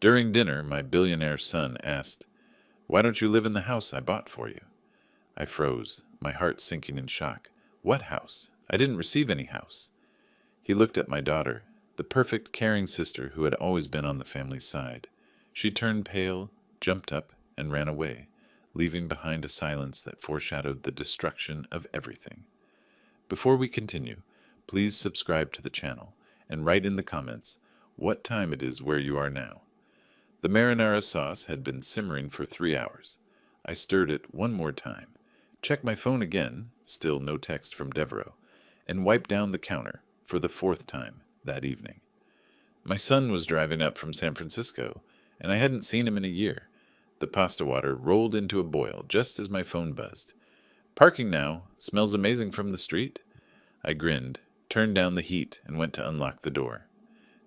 During dinner, my billionaire son asked, "Why don't you live in the house I bought for you?" I froze, my heart sinking in shock. What house? I didn't receive any house. He looked at my daughter, the perfect, caring sister who had always been on the family's side. She turned pale, jumped up, and ran away, leaving behind a silence that foreshadowed the destruction of everything. Before we continue, please subscribe to the channel and write in the comments what time it is where you are now. The marinara sauce had been simmering for 3 hours. I stirred it one more time, checked my phone again, still no text from Devereaux, and wiped down the counter for the 4th time that evening. My son was driving up from San Francisco, and I hadn't seen him in a year. The pasta water rolled into a boil just as my phone buzzed. "Parking now. Smells amazing from the street." I grinned, turned down the heat, and went to unlock the door.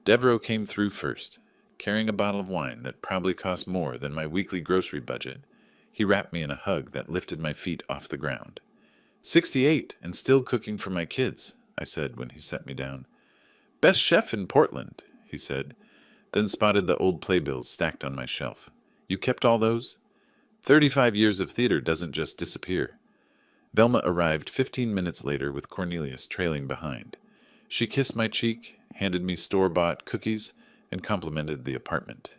Devereaux came through first, carrying a bottle of wine that probably cost more than my weekly grocery budget. He wrapped me in a hug that lifted my feet off the ground. 68 and still cooking for my kids," I said when he set me down. "Best chef in Portland," he said, then spotted the old playbills stacked on my shelf. "You kept all those?" 35 years of theater doesn't just disappear. Velma arrived 15 minutes later with Cornelius trailing behind. She kissed my cheek, handed me store-bought cookies, and complimented the apartment.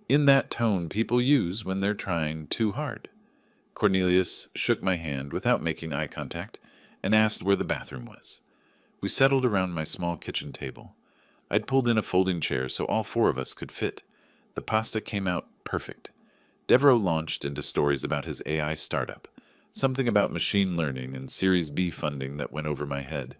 In that tone people use when they're trying too hard. Cornelius shook my hand without making eye contact and asked where the bathroom was. We settled around my small kitchen table. I'd pulled in a folding chair so all 4 of us could fit. The pasta came out perfect. Devereaux launched into stories about his AI startup, something about machine learning and Series B funding that went over my head.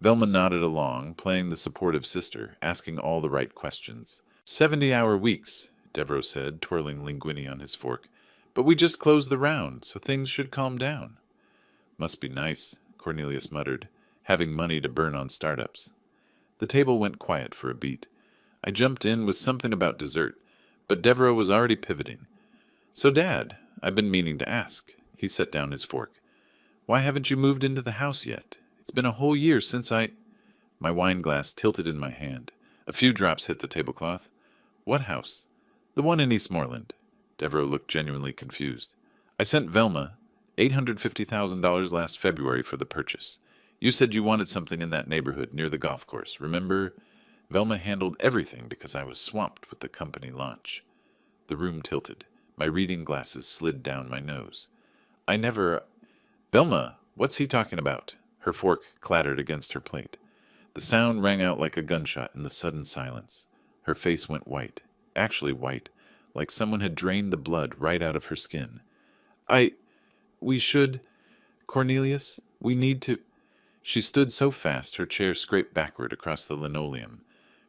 Velma nodded along, playing the supportive sister, asking all the right questions. 70-hour weeks, Devereaux said, twirling linguine on his fork. "But we just closed the round, so things should calm down." "Must be nice," Cornelius muttered, "having money to burn on startups." The table went quiet for a beat. I jumped in with something about dessert, but Devereaux was already pivoting. "So, Dad, I've been meaning to ask." He set down his fork. "Why haven't you moved into the house yet? It's been a whole year since I—" My wine glass tilted in my hand. A few drops hit the tablecloth. "What house?" "The one in Eastmoreland." Devereaux looked genuinely confused. "I sent Velma $850,000 last February for the purchase. You said you wanted something in that neighborhood near the golf course, remember? Velma handled everything because I was swamped with the company launch." The room tilted. My reading glasses slid down my nose. "I never—" "Velma, what's he talking about?" Her fork clattered against her plate. The sound rang out like a gunshot in the sudden silence. Her face went white, actually white, like someone had drained the blood right out of her skin. We should, Cornelius, we need to—" She stood so fast her chair scraped backward across the linoleum.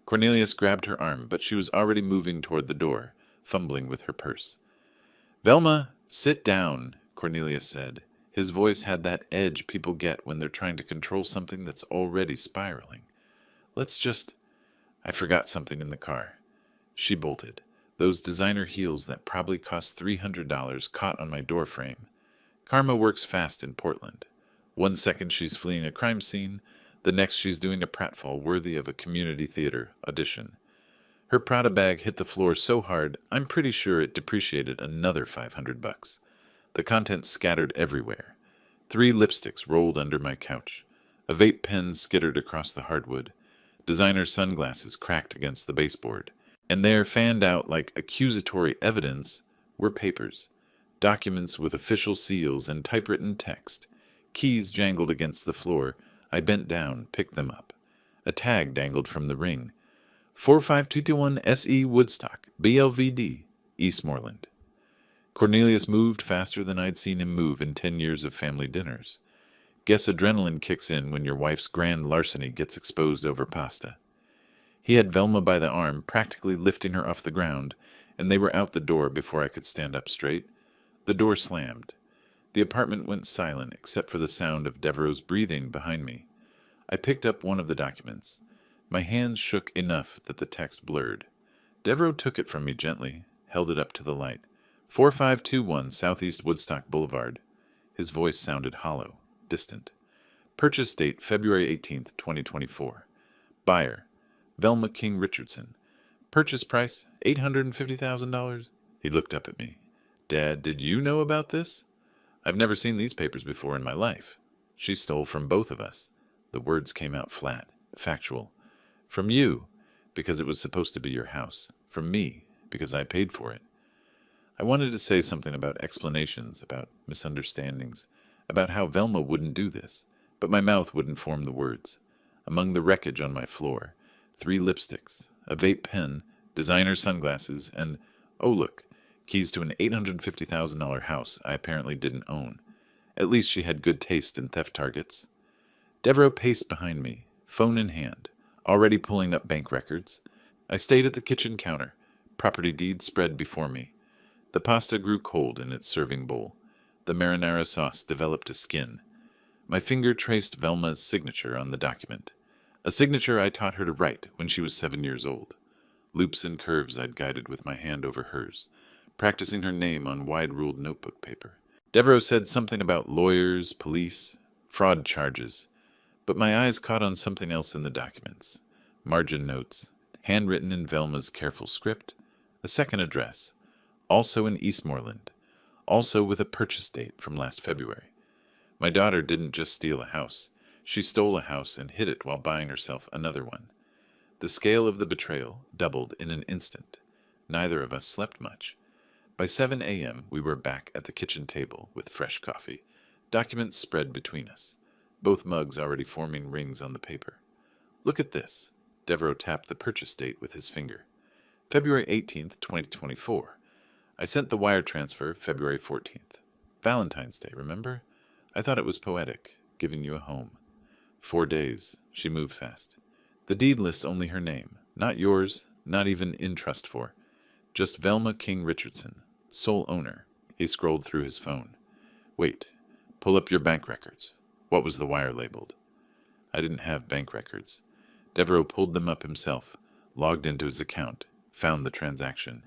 Cornelius grabbed her arm, but she was already moving toward the door, fumbling with her purse. "Velma, sit down," Cornelius said. His voice had that edge people get when they're trying to control something that's already spiraling. "Let's just—" "I forgot something in the car." She bolted. Those designer heels that probably cost $300 caught on my doorframe. Karma works fast in Portland. 1 second she's fleeing a crime scene, the next she's doing a pratfall worthy of a community theater audition. Her Prada bag hit the floor so hard, I'm pretty sure it depreciated another $500. The contents scattered everywhere. 3 lipsticks rolled under my couch. A vape pen skittered across the hardwood. Designer sunglasses cracked against the baseboard. And there, fanned out like accusatory evidence, were papers. Documents with official seals and typewritten text. Keys jangled against the floor. I bent down, picked them up. A tag dangled from the ring. 45221 SE Woodstock, BLVD, Eastmoreland. Cornelius moved faster than I'd seen him move in 10 years of family dinners. Guess adrenaline kicks in when your wife's grand larceny gets exposed over pasta. He had Velma by the arm, practically lifting her off the ground, and they were out the door before I could stand up straight. The door slammed. The apartment went silent except for the sound of Devereaux's breathing behind me. I picked up one of the documents. My hands shook enough that the text blurred. Devereaux took it from me gently, held it up to the light. 4521 Southeast Woodstock Boulevard. His voice sounded hollow, distant. Purchase date February 18th, 2024. Buyer, Velma King Richardson. Purchase price, $850,000. He looked up at me. Dad, did you know about this? I've never seen these papers before in my life. She stole from both of us. The words came out flat, factual. From you, because it was supposed to be your house. From me, because I paid for it. I wanted to say something about explanations, about misunderstandings, about how Velma wouldn't do this, but my mouth wouldn't form the words. Among the wreckage on my floor, 3 lipsticks, a vape pen, designer sunglasses, and, oh look, keys to an $850,000 house I apparently didn't own. At least she had good taste in theft targets. Devereaux paced behind me, phone in hand, already pulling up bank records. I stayed at the kitchen counter, property deeds spread before me. The pasta grew cold in its serving bowl. The marinara sauce developed a skin. My finger traced Velma's signature on the document, a signature I taught her to write when she was 7 years old. Loops and curves I'd guided with my hand over hers, practicing her name on wide-ruled notebook paper. Devereaux said something about lawyers, police, fraud charges, but my eyes caught on something else in the documents. Margin notes, handwritten in Velma's careful script, a second address, also in Eastmoreland, also with a purchase date from last February. My daughter didn't just steal a house. She stole a house and hid it while buying herself another one. The scale of the betrayal doubled in an instant. Neither of us slept much. By 7 a.m., we were back at the kitchen table with fresh coffee, documents spread between us, both mugs already forming rings on the paper. Look at this. Devereaux tapped the purchase date with his finger. February 18th, 2024. I sent the wire transfer February 14th. Valentine's Day, remember? I thought it was poetic, giving you a home. 4 days. She moved fast. The deed lists only her name, not yours, not even in trust for. Just Velma King Richardson, sole owner. He scrolled through his phone. Wait, pull up your bank records. What was the wire labeled? I didn't have bank records. Devereaux pulled them up himself, logged into his account, found the transaction.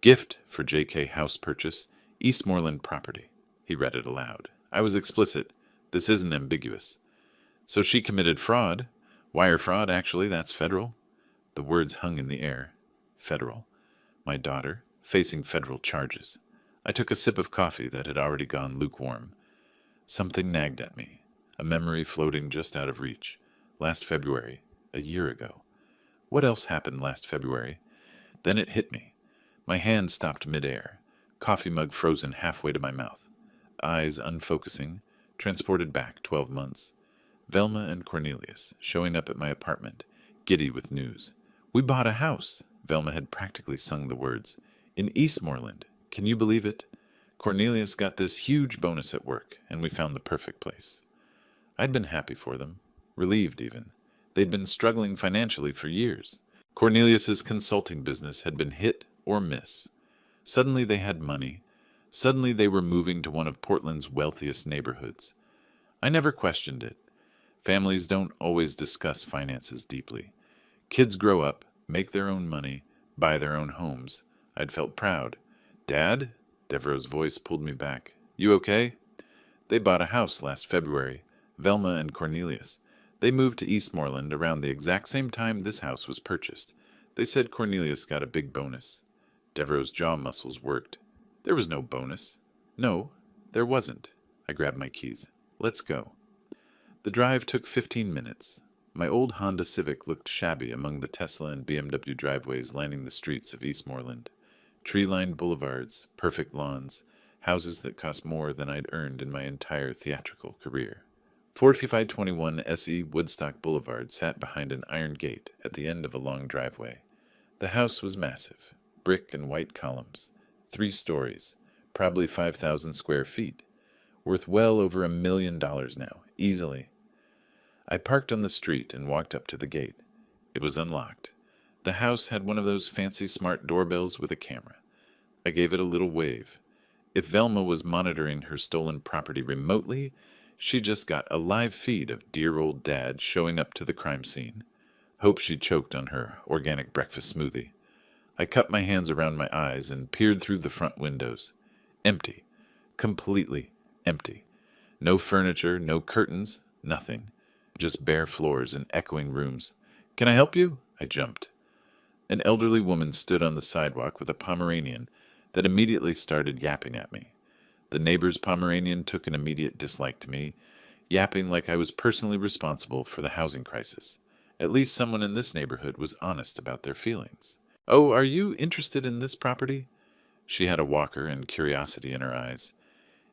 Gift for J.K. house purchase, Eastmoreland property. He read it aloud. I was explicit. This isn't ambiguous. So she committed fraud. Wire fraud, actually, that's federal. The words hung in the air. Federal. My daughter, facing federal charges. I took a sip of coffee that had already gone lukewarm. Something nagged at me, a memory floating just out of reach. Last February, a year ago. What else happened last February? Then it hit me. My hand stopped midair, coffee mug frozen halfway to my mouth. Eyes unfocusing, transported back 12 months. Velma and Cornelius, showing up at my apartment, giddy with news. We bought a house. Velma had practically sung the words. In Eastmoreland. Can you believe it? Cornelius got this huge bonus at work, and we found the perfect place. I'd been happy for them, relieved even. They'd been struggling financially for years. Cornelius's consulting business had been hit or miss. Suddenly they had money. Suddenly they were moving to one of Portland's wealthiest neighborhoods. I never questioned it. Families don't always discuss finances deeply. Kids grow up, make their own money, buy their own homes. I'd felt proud. Dad? Devereaux's voice pulled me back. You okay? They bought a house last February. Velma and Cornelius. They moved to Eastmoreland around the exact same time this house was purchased. They said Cornelius got a big bonus. Devereaux's jaw muscles worked. There was no bonus. No, there wasn't. I grabbed my keys. Let's go. The drive took 15 minutes. My old Honda Civic looked shabby among the Tesla and BMW driveways lining the streets of Eastmoreland. Tree-lined boulevards, perfect lawns, houses that cost more than I'd earned in my entire theatrical career. 4521 SE Woodstock Boulevard sat behind an iron gate at the end of a long driveway. The house was massive, brick and white columns, 3 stories, probably 5,000 square feet, worth well over $1 million now, easily. I parked on the street and walked up to the gate. It was unlocked. The house had one of those fancy smart doorbells with a camera. I gave it a little wave. If Velma was monitoring her stolen property remotely, she just got a live feed of dear old Dad showing up to the crime scene. Hope she choked on her organic breakfast smoothie. I cupped my hands around my eyes and peered through the front windows. Empty. Completely empty. No furniture, no curtains, nothing. Just bare floors and echoing rooms. Can I help you? I jumped. An elderly woman stood on the sidewalk with a Pomeranian that immediately started yapping at me. The neighbor's Pomeranian took an immediate dislike to me, yapping like I was personally responsible for the housing crisis. At least someone in this neighborhood was honest about their feelings. "Oh, are you interested in this property?" She had a walker and curiosity in her eyes.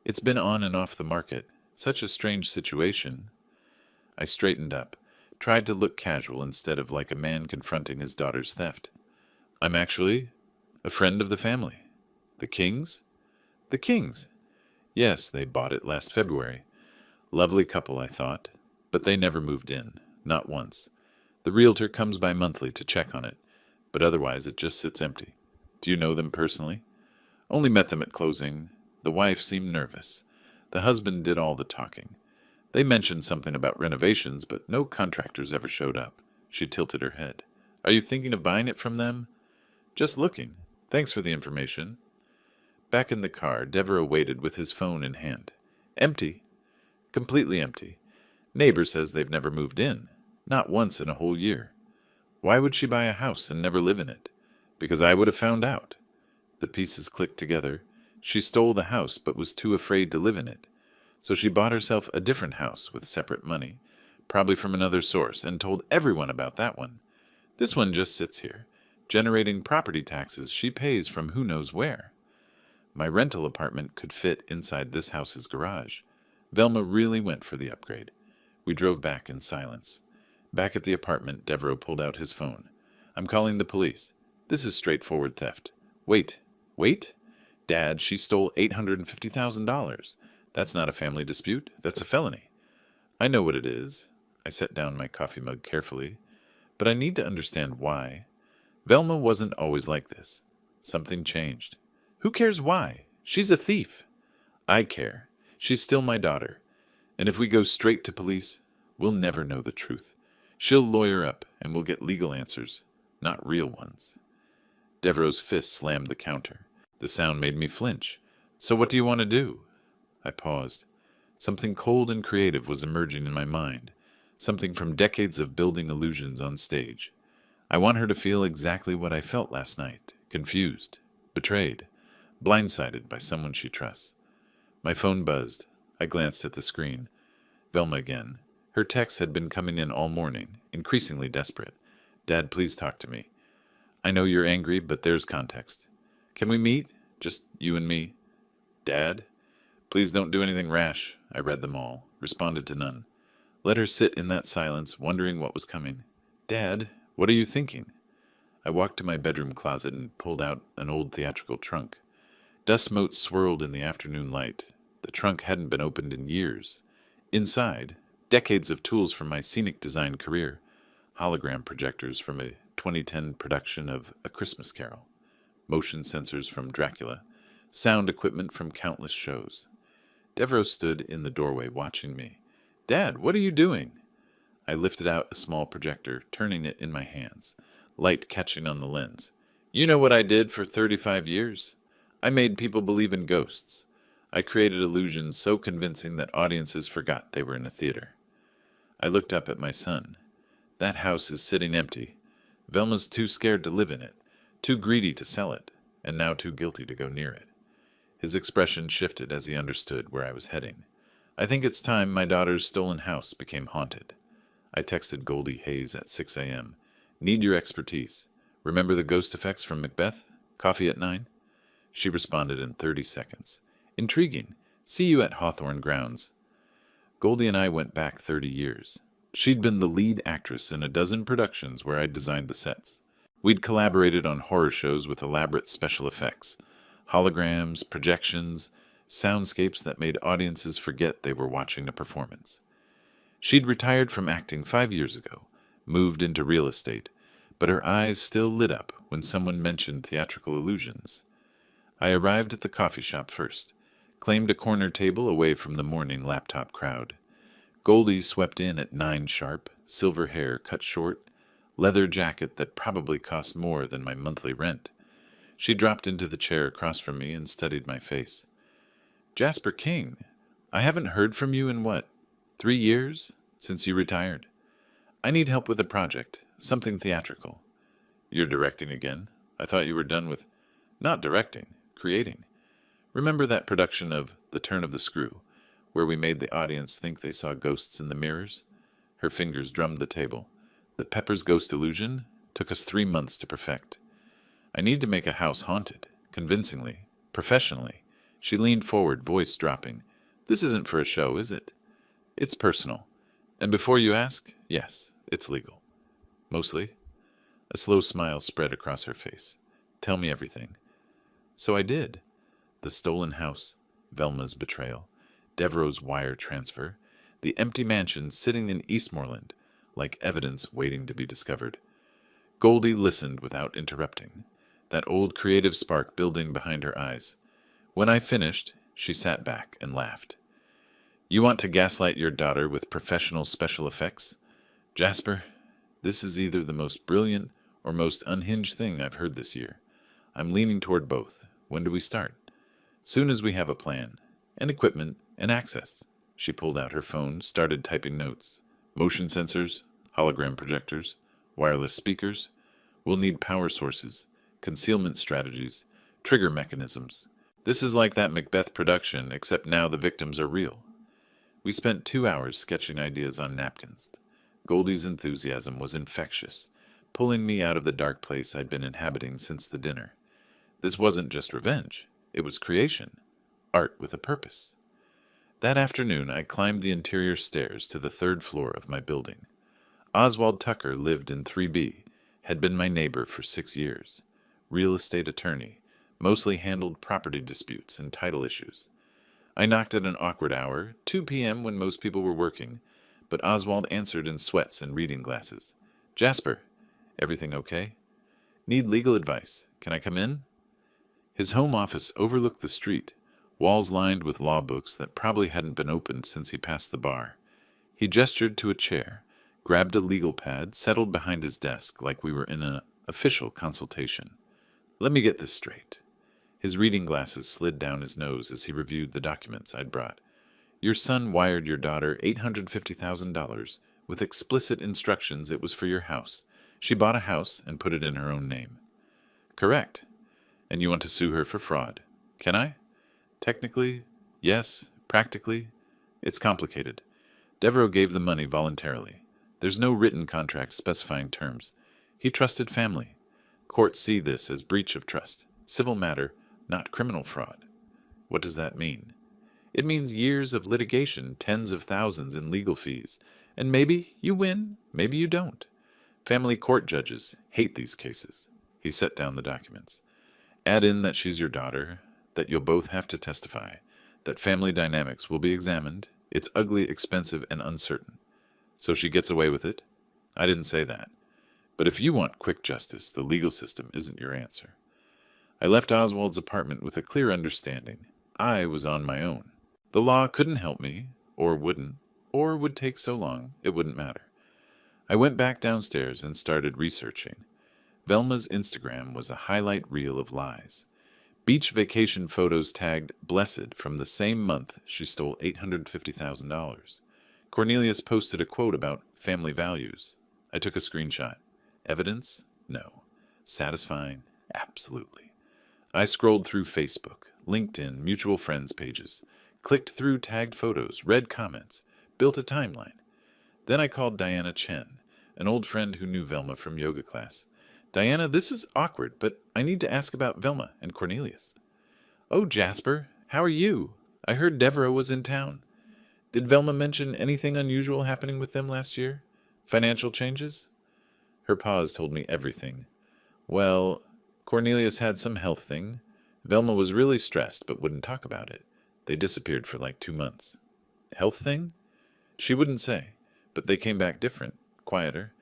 "It's been on and off the market. Such a strange situation." I straightened up, tried to look casual instead of like a man confronting his daughter's theft. "I'm actually a friend of the family." "The Kings?" "The Kings. Yes, they bought it last February. Lovely couple, I thought. But they never moved in. Not once. The realtor comes by monthly to check on it, but otherwise it just sits empty." "Do you know them personally?" "Only met them at closing. The wife seemed nervous. The husband did all the talking. They mentioned something about renovations, but no contractors ever showed up." She tilted her head. "Are you thinking of buying it from them?" "Just looking. Thanks for the information." Back in the car, Devereux waited with his phone in hand. "Empty. Completely empty. Neighbor says they've never moved in. Not once in a whole year." "Why would she buy a house and never live in it?" "Because I would have found out." The pieces clicked together. She stole the house but was too afraid to live in it. So she bought herself a different house with separate money, probably from another source, and told everyone about that one. This one just sits here, generating property taxes she pays from who knows where. My rental apartment could fit inside this house's garage. Velma really went for the upgrade. We drove back in silence. Back at the apartment, Devereux pulled out his phone. "I'm calling the police. This is straightforward theft." "Wait. Wait? Dad, she stole $850,000. That's not a family dispute. That's a felony." "I know what it is." I set down my coffee mug carefully. "But I need to understand why. Velma wasn't always like this. Something changed." "Who cares why? She's a thief." "I care. She's still my daughter. And if we go straight to police, we'll never know the truth. She'll lawyer up, and we'll get legal answers, not real ones." Devereux's fist slammed the counter. The sound made me flinch. "So what do you want to do?" I paused. Something cold and creative was emerging in my mind, something from decades of building illusions on stage. "I want her to feel exactly what I felt last night, confused, betrayed, blindsided by someone she trusts." My phone buzzed. I glanced at the screen. Velma again. Her texts had been coming in all morning, increasingly desperate. "Dad, please talk to me. I know you're angry, but there's context. Can we meet? Just you and me?" "Dad? Please don't do anything rash." I read them all, responded to none. Let her sit in that silence, wondering what was coming. "Dad, what are you thinking?" I walked to my bedroom closet and pulled out an old theatrical trunk. Dust motes swirled in the afternoon light. The trunk hadn't been opened in years. Inside, decades of tools from my scenic design career. Hologram projectors from a 2010 production of A Christmas Carol. Motion sensors from Dracula. Sound equipment from countless shows. Devereux stood in the doorway watching me. "Dad, what are you doing?" I lifted out a small projector, turning it in my hands, light catching on the lens. "You know what I did for 35 years? I made people believe in ghosts. I created illusions so convincing that audiences forgot they were in a theater." I looked up at my son. "That house is sitting empty. Velma's too scared to live in it, too greedy to sell it, and now too guilty to go near it." His expression shifted as he understood where I was heading. "I think it's time my daughter's stolen house became haunted." I texted Goldie Hayes at 6 a.m. "Need your expertise. Remember the ghost effects from Macbeth? Coffee at 9? She responded in 30 seconds. "Intriguing. See you at Hawthorne Grounds." Goldie and I went back 30 years. She'd been the lead actress in a dozen productions where I'd designed the sets. We'd collaborated on horror shows with elaborate special effects, holograms, projections, soundscapes that made audiences forget they were watching a performance. She'd retired from acting 5 years ago, moved into real estate, but her eyes still lit up when someone mentioned theatrical illusions. I arrived at the coffee shop first, claimed a corner table away from the morning laptop crowd. Goldie swept in at 9 sharp, silver hair cut short, leather jacket that probably cost more than my monthly rent. She dropped into the chair across from me and studied my face. "Jasper King, I haven't heard from you in what, 3 years? Since you retired? I need help with a project, something theatrical." You're directing again? I thought you were done with... Not directing, creating. Remember that production of The Turn of the Screw, where we made the audience think they saw ghosts in the mirrors? Her fingers drummed the table. The Pepper's Ghost illusion took us 3 months to perfect. I need to make a house haunted, convincingly, professionally. She leaned forward, voice dropping. This isn't for a show, is it? It's personal. And before you ask, yes, it's legal. Mostly. A slow smile spread across her face. Tell me everything. So I did. The stolen house, Velma's betrayal, Devereaux's wire transfer, the empty mansion sitting in Eastmoreland, like evidence waiting to be discovered. Goldie listened without interrupting, that old creative spark building behind her eyes. When I finished, she sat back and laughed. You want to gaslight your daughter with professional special effects? Jasper, this is either the most brilliant or most unhinged thing I've heard this year. I'm leaning toward both. When do we start? Soon as we have a plan, and equipment, and access. She pulled out her phone, started typing notes. Motion sensors, hologram projectors, wireless speakers. We'll need power sources, concealment strategies, trigger mechanisms. This is like that Macbeth production, except now the victims are real. We spent 2 hours sketching ideas on napkins. Goldie's enthusiasm was infectious, pulling me out of the dark place I'd been inhabiting since the dinner. This wasn't just revenge. It was creation. Art with a purpose. That afternoon, I climbed the interior stairs to the 3rd floor of my building. Oswald Tucker lived in 3B, had been my neighbor for 6 years. Real estate attorney, mostly handled property disputes and title issues. I knocked at an awkward hour, 2 p.m. when most people were working, but Oswald answered in sweats and reading glasses. Jasper, everything okay? Need legal advice. Can I come in? His home office overlooked the street, walls lined with law books that probably hadn't been opened since he passed the bar. He gestured to a chair, grabbed a legal pad, settled behind his desk like we were in an official consultation. Let me get this straight. His reading glasses slid down his nose as he reviewed the documents I'd brought. Your son wired your daughter $850,000 with explicit instructions it was for your house. She bought a house and put it in her own name. Correct. And you want to sue her for fraud. Can I? Technically, yes. Practically, it's complicated. Devereaux gave the money voluntarily. There's no written contract specifying terms. He trusted family. Courts see this as breach of trust. Civil matter, not criminal fraud. What does that mean? It means years of litigation, tens of thousands in legal fees. And maybe you win, maybe you don't. Family court judges hate these cases. He set down the documents. Add in that she's your daughter, that you'll both have to testify, that family dynamics will be examined. It's ugly, expensive, and uncertain. So she gets away with it? I didn't say that. But if you want quick justice, the legal system isn't your answer. I left Oswald's apartment with a clear understanding. I was on my own. The law couldn't help me, or wouldn't, or would take so long, it wouldn't matter. I went back downstairs and started researching. Velma's Instagram was a highlight reel of lies. Beach vacation photos tagged Blessed from the same month she stole $850,000. Cornelius posted a quote about family values. I took a screenshot. Evidence? No. Satisfying? Absolutely. I scrolled through Facebook, LinkedIn, mutual friends pages, clicked through tagged photos, read comments, built a timeline. Then I called Diana Chen, an old friend who knew Velma from yoga class. Diana, this is awkward, but I need to ask about Velma and Cornelius. Oh, Jasper, how are you? I heard Devereaux was in town. Did Velma mention anything unusual happening with them last year? Financial changes? Her pause told me everything. Well, Cornelius had some health thing. Velma was really stressed but wouldn't talk about it. They disappeared for like 2 months. Health thing? She wouldn't say, but they came back different, quieter,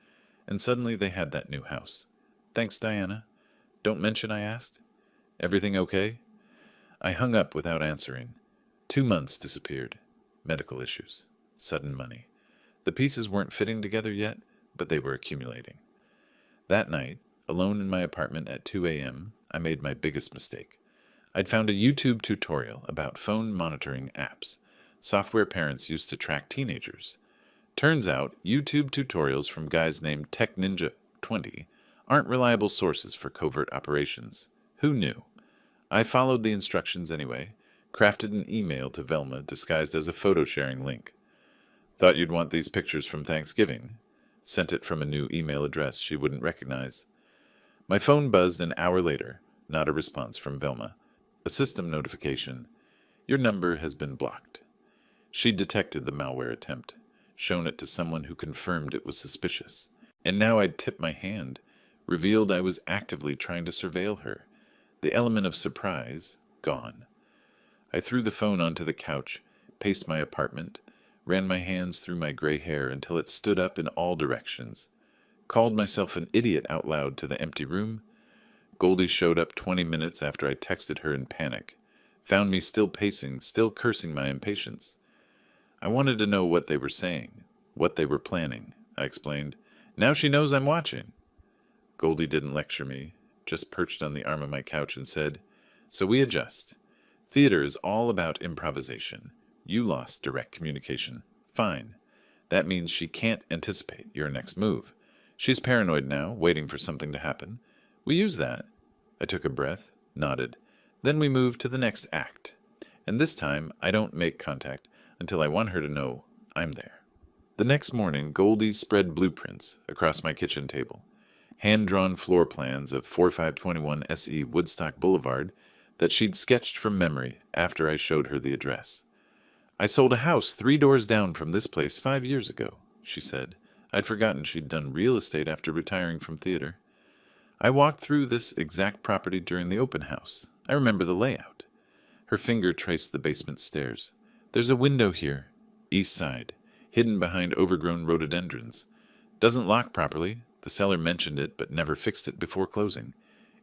and suddenly they had that new house. Thanks, Diana. Don't mention I asked. Everything okay? I hung up without answering. 2 months disappeared. Medical issues. Sudden money. The pieces weren't fitting together yet, but they were accumulating. That night, alone in my apartment at 2 a.m., I made my biggest mistake. I'd found a YouTube tutorial about phone monitoring apps, software parents used to track teenagers. Turns out, YouTube tutorials from guys named TechNinja20 aren't reliable sources for covert operations. Who knew? I followed the instructions anyway, crafted an email to Velma disguised as a photo-sharing link. Thought you'd want these pictures from Thanksgiving. Sent it from a new email address she wouldn't recognize. My phone buzzed an hour later, not a response from Velma. A system notification. Your number has been blocked. She'd detected the malware attempt, shown it to someone who confirmed it was suspicious. And now I'd tipped my hand, revealed I was actively trying to surveil her. The element of surprise, gone. I threw the phone onto the couch, paced my apartment, ran my hands through my gray hair until it stood up in all directions. Called myself an idiot out loud to the empty room. Goldie showed up 20 minutes after I texted her in panic. Found me still pacing, still cursing my impatience. I wanted to know what they were saying, what they were planning, I explained. Now she knows I'm watching. Goldie didn't lecture me, just perched on the arm of my couch and said, So we adjust. Theater is all about improvisation. You lost direct communication. Fine. That means she can't anticipate your next move. She's paranoid now, waiting for something to happen. We use that. I took a breath, nodded. Then we moved to the next act. And this time, I don't make contact until I want her to know I'm there. The next morning, Goldie spread blueprints across my kitchen table. Hand-drawn floor plans of 4521 SE Woodstock Boulevard that she'd sketched from memory after I showed her the address. I sold a house 3 doors down from this place 5 years ago, she said. I'd forgotten she'd done real estate after retiring from theater. I walked through this exact property during the open house. I remember the layout. Her finger traced the basement stairs. There's a window here, east side, hidden behind overgrown rhododendrons. Doesn't lock properly. The seller mentioned it but never fixed it before closing.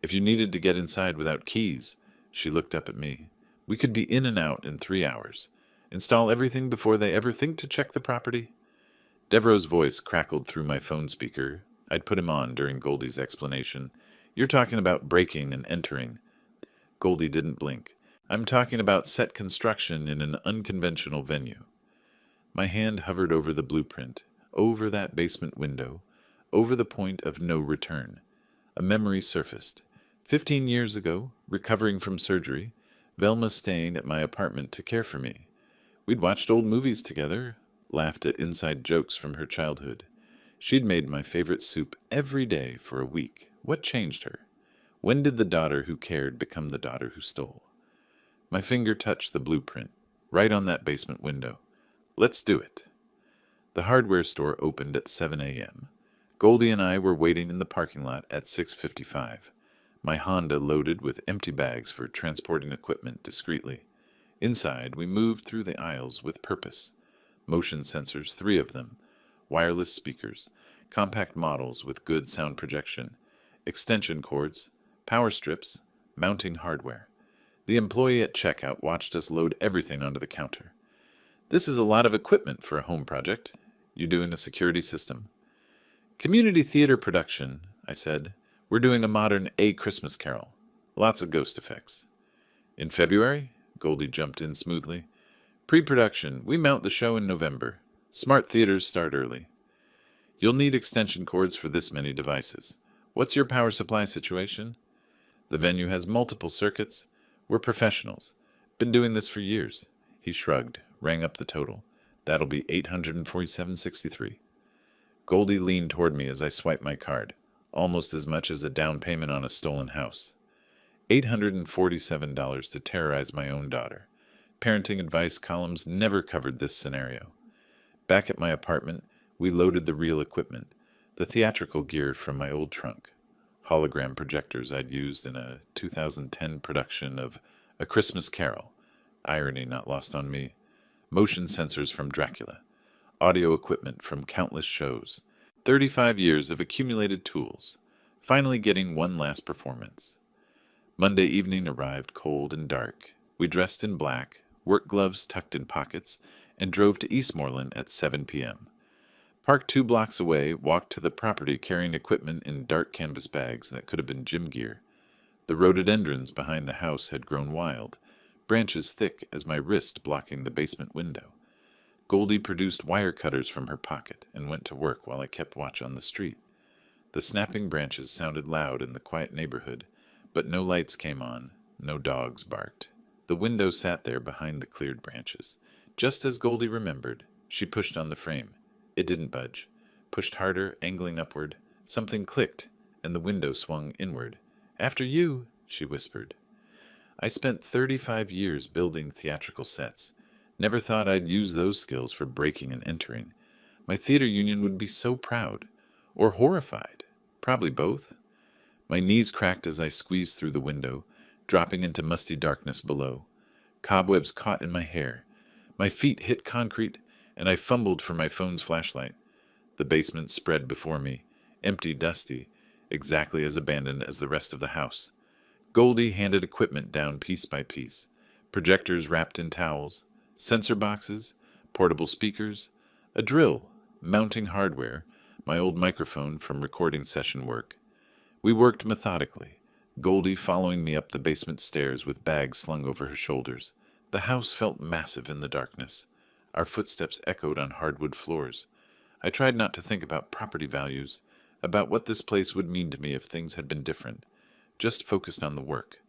If you needed to get inside without keys, she looked up at me. We could be in and out in 3 hours. Install everything before they ever think to check the property? Devereaux's voice crackled through my phone speaker. I'd put him on during Goldie's explanation. You're talking about breaking and entering. Goldie didn't blink. I'm talking about set construction in an unconventional venue. My hand hovered over the blueprint, over that basement window, over the point of no return. A memory surfaced. 15 years ago, recovering from surgery, Velma staying at my apartment to care for me. We'd watched old movies together, laughed at inside jokes from her childhood. She'd made my favorite soup every day for a week. What changed her? When did the daughter who cared become the daughter who stole? My finger touched the blueprint, right on that basement window. Let's do it. The hardware store opened at 7 a.m. Goldie and I were waiting in the parking lot at 6:55. My Honda loaded with empty bags for transporting equipment discreetly. Inside, we moved through the aisles with purpose. Motion sensors, 3 of them. Wireless speakers. Compact models with good sound projection. Extension cords. Power strips. Mounting hardware. The employee at checkout watched us load everything onto the counter. This is a lot of equipment for a home project. You doing a security system? Community theater production, I said. We're doing a modern A Christmas Carol. Lots of ghost effects. In February? Goldie jumped in smoothly. Pre-production. We mount the show in November. Smart theaters start early. You'll need extension cords for this many devices. What's your power supply situation? The venue has multiple circuits. We're professionals. Been doing this for years. He shrugged, rang up the total. That'll be $847.63. Goldie leaned toward me as I swiped my card, almost as much as a down payment on a stolen house. $847 to terrorize my own daughter. Parenting advice columns never covered this scenario. Back at my apartment, we loaded the real equipment, the theatrical gear from my old trunk. Hologram projectors I'd used in a 2010 production of A Christmas Carol. Irony not lost on me. Motion sensors from Dracula. Audio equipment from countless shows. 35 years of accumulated tools. Finally getting one last performance. Monday evening arrived cold and dark. We dressed in black, work gloves tucked in pockets, and drove to Eastmoreland at 7 p.m. Parked 2 blocks away, walked to the property carrying equipment in dark canvas bags that could have been gym gear. The rhododendrons behind the house had grown wild, branches thick as my wrist blocking the basement window. Goldie produced wire cutters from her pocket and went to work while I kept watch on the street. The snapping branches sounded loud in the quiet neighborhood, but no lights came on, no dogs barked. The window sat there behind the cleared branches. Just as Goldie remembered, she pushed on the frame. It didn't budge. Pushed harder, angling upward. Something clicked, and the window swung inward. "After you," she whispered. I spent 35 years building theatrical sets. Never thought I'd use those skills for breaking and entering. My theater union would be so proud. Or horrified. Probably both. My knees cracked as I squeezed through the window, dropping into musty darkness below. Cobwebs caught in my hair. My feet hit concrete, and I fumbled for my phone's flashlight. The basement spread before me, empty, dusty, exactly as abandoned as the rest of the house. Goldie handed equipment down piece by piece. Projectors wrapped in towels, sensor boxes, portable speakers, a drill, mounting hardware, my old microphone from recording session work. We worked methodically, Goldie following me up the basement stairs with bags slung over her shoulders. The house felt massive in the darkness. Our footsteps echoed on hardwood floors. I tried not to think about property values, about what this place would mean to me if things had been different. Just focused on the work.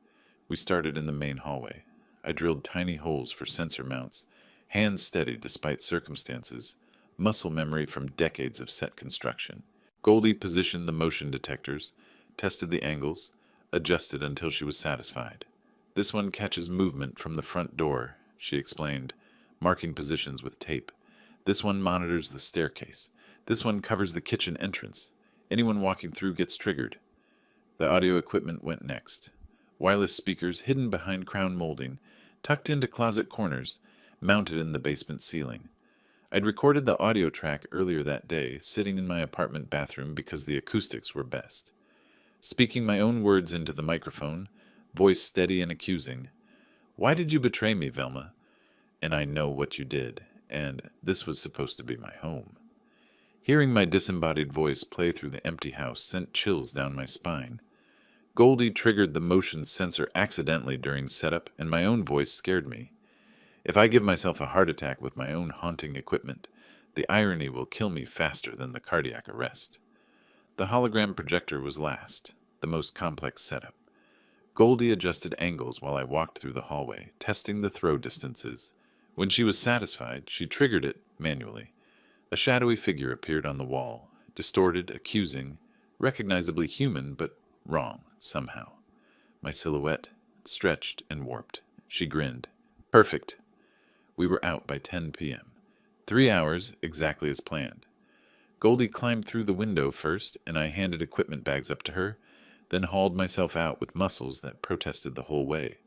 We started in the main hallway. I drilled tiny holes for sensor mounts, hands steady despite circumstances, muscle memory from decades of set construction. Goldie positioned the motion detectors, tested the angles, adjusted until she was satisfied. "This one catches movement from the front door," she explained, marking positions with tape. "This one monitors the staircase. This one covers the kitchen entrance. Anyone walking through gets triggered." The audio equipment went next. Wireless speakers hidden behind crown molding, tucked into closet corners, mounted in the basement ceiling. I'd recorded the audio track earlier that day, sitting in my apartment bathroom because the acoustics were best. Speaking my own words into the microphone, voice steady and accusing. "Why did you betray me, Velma? And I know what you did, and this was supposed to be my home." Hearing my disembodied voice play through the empty house sent chills down my spine. Goldie triggered the motion sensor accidentally during setup, and my own voice scared me. If I give myself a heart attack with my own haunting equipment, the irony will kill me faster than the cardiac arrest. The hologram projector was last, the most complex setup. Goldie adjusted angles while I walked through the hallway, testing the throw distances. When she was satisfied, she triggered it manually. A shadowy figure appeared on the wall, distorted, accusing, recognizably human, but wrong, somehow. My silhouette stretched and warped. She grinned. "Perfect." We were out by 10 p.m. 3 hours, exactly as planned. Goldie climbed through the window first, and I handed equipment bags up to her, then hauled myself out with muscles that protested the whole way.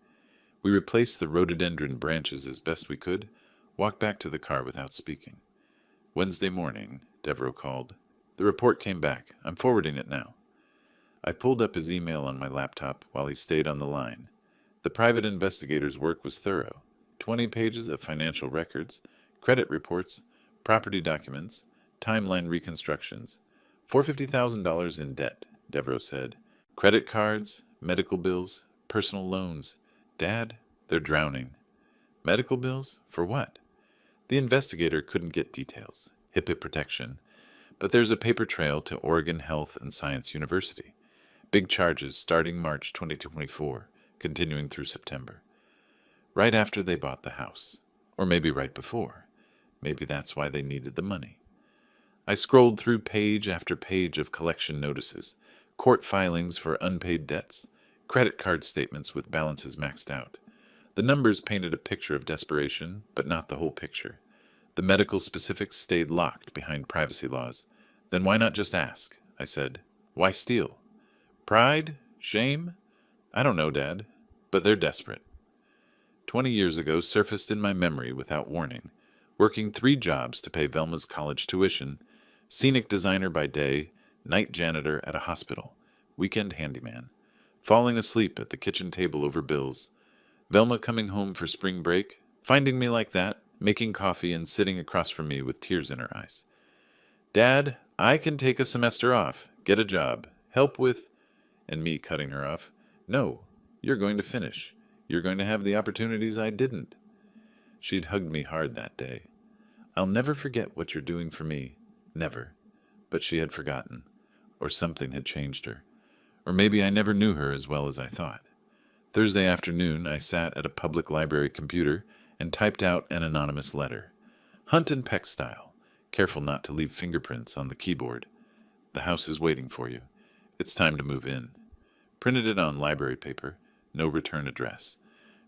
We replaced the rhododendron branches as best we could, walked back to the car without speaking. "Wednesday morning," Devereaux called. "The report came back. I'm forwarding it now." I pulled up his email on my laptop while he stayed on the line. The private investigator's work was thorough. 20 pages of financial records, credit reports, property documents, timeline reconstructions. $450,000 in debt, Devereaux said. Credit cards, medical bills, personal loans. "Dad, they're drowning." "Medical bills? For what?" The investigator couldn't get details. HIPAA protection. But there's a paper trail to Oregon Health and Science University. Big charges starting March 2024, continuing through September. Right after they bought the house. Or maybe right before. Maybe that's why they needed the money. I scrolled through page after page of collection notices, court filings for unpaid debts, credit card statements with balances maxed out. The numbers painted a picture of desperation, but not the whole picture. The medical specifics stayed locked behind privacy laws. "Then why not just ask?" I said. "Why steal? Pride? Shame? I don't know, Dad. But they're desperate." 20 years ago surfaced in my memory without warning, working 3 jobs to pay Velma's college tuition, scenic designer by day, night janitor at a hospital, weekend handyman, falling asleep at the kitchen table over bills, Velma coming home for spring break, finding me like that, making coffee and sitting across from me with tears in her eyes. "Dad, I can take a semester off, get a job, help with..." And me cutting her off. "No, you're going to finish. You're going to have the opportunities I didn't." She'd hugged me hard that day. "I'll never forget what you're doing for me. Never." But she had forgotten. Or something had changed her. Or maybe I never knew her as well as I thought. Thursday afternoon, I sat at a public library computer and typed out an anonymous letter. Hunt and Peck style, careful not to leave fingerprints on the keyboard. The house is waiting for you. It's time to move in. Printed it on library paper, no return address.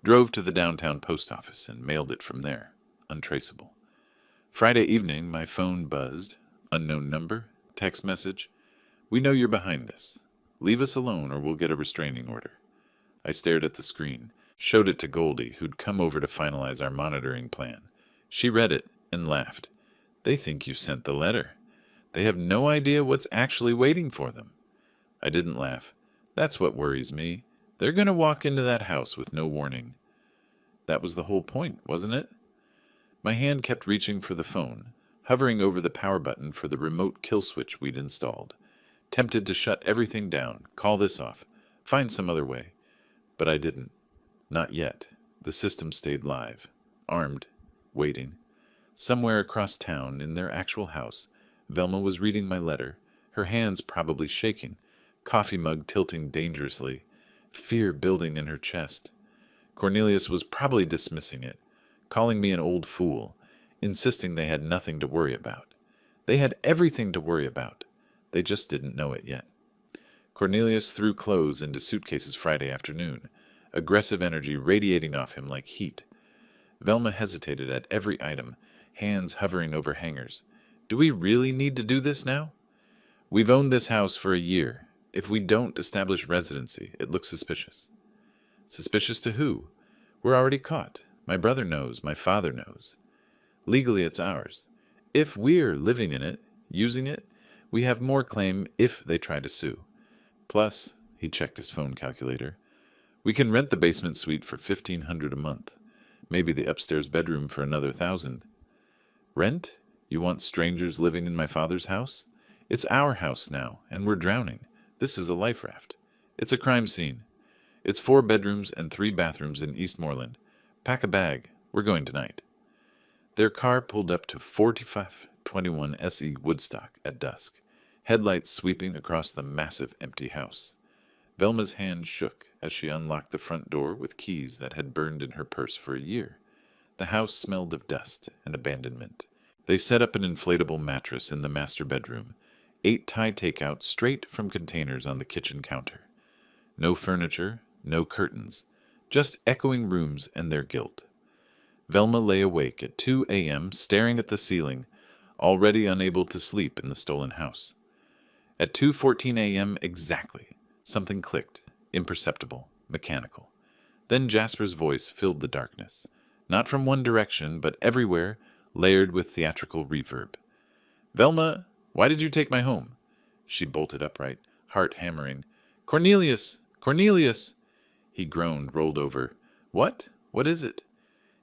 Drove to the downtown post office and mailed it from there, untraceable. Friday evening, my phone buzzed. Unknown number, text message. We know you're behind this. Leave us alone or we'll get a restraining order. I stared at the screen, showed it to Goldie, who'd come over to finalize our monitoring plan. She read it and laughed. They think you sent the letter. They have no idea what's actually waiting for them. I didn't laugh. That's what worries me. They're going to walk into that house with no warning. That was the whole point, wasn't it? My hand kept reaching for the phone, hovering over the power button for the remote kill switch we'd installed. Tempted to shut everything down, call this off, find some other way. But I didn't. Not yet. The system stayed live, armed, waiting. Somewhere across town, in their actual house, Velma was reading my letter, her hands probably shaking, coffee mug tilting dangerously, fear building in her chest. Cornelius was probably dismissing it, calling me an old fool, insisting they had nothing to worry about. They had everything to worry about. They just didn't know it yet. Cornelius threw clothes into suitcases Friday afternoon, aggressive energy radiating off him like heat. Velma hesitated at every item, hands hovering over hangers. Do we really need to do this now? We've owned this house for a year. If we don't establish residency, it looks suspicious. Suspicious to who? We're already caught. My brother knows. My father knows. Legally, it's ours. If we're living in it, using it, we have more claim if they try to sue. Plus, he checked his phone calculator, we can rent the basement suite for $1,500 a month. Maybe the upstairs bedroom for another $1,000. Rent? You want strangers living in my father's house? It's our house now, and we're drowning. This is a life raft. It's a crime scene. It's 4 bedrooms and 3 bathrooms in Eastmoreland. Pack a bag. We're going tonight. Their car pulled up to 4521 SE Woodstock at dusk, headlights sweeping across the massive empty house. Velma's hand shook as she unlocked the front door with keys that had burned in her purse for a year. The house smelled of dust and abandonment. They set up an inflatable mattress in the master bedroom, 8 Thai takeout straight from containers on the kitchen counter. No furniture, no curtains, just echoing rooms and their guilt. Velma lay awake at 2 a.m. staring at the ceiling, already unable to sleep in the stolen house. At 2:14 a.m. exactly, something clicked, imperceptible, mechanical. Then Jasper's voice filled the darkness, not from one direction, but everywhere, layered with theatrical reverb. Velma, why did you take my home? She bolted upright, heart hammering. Cornelius! Cornelius! He groaned, rolled over. What? What is it?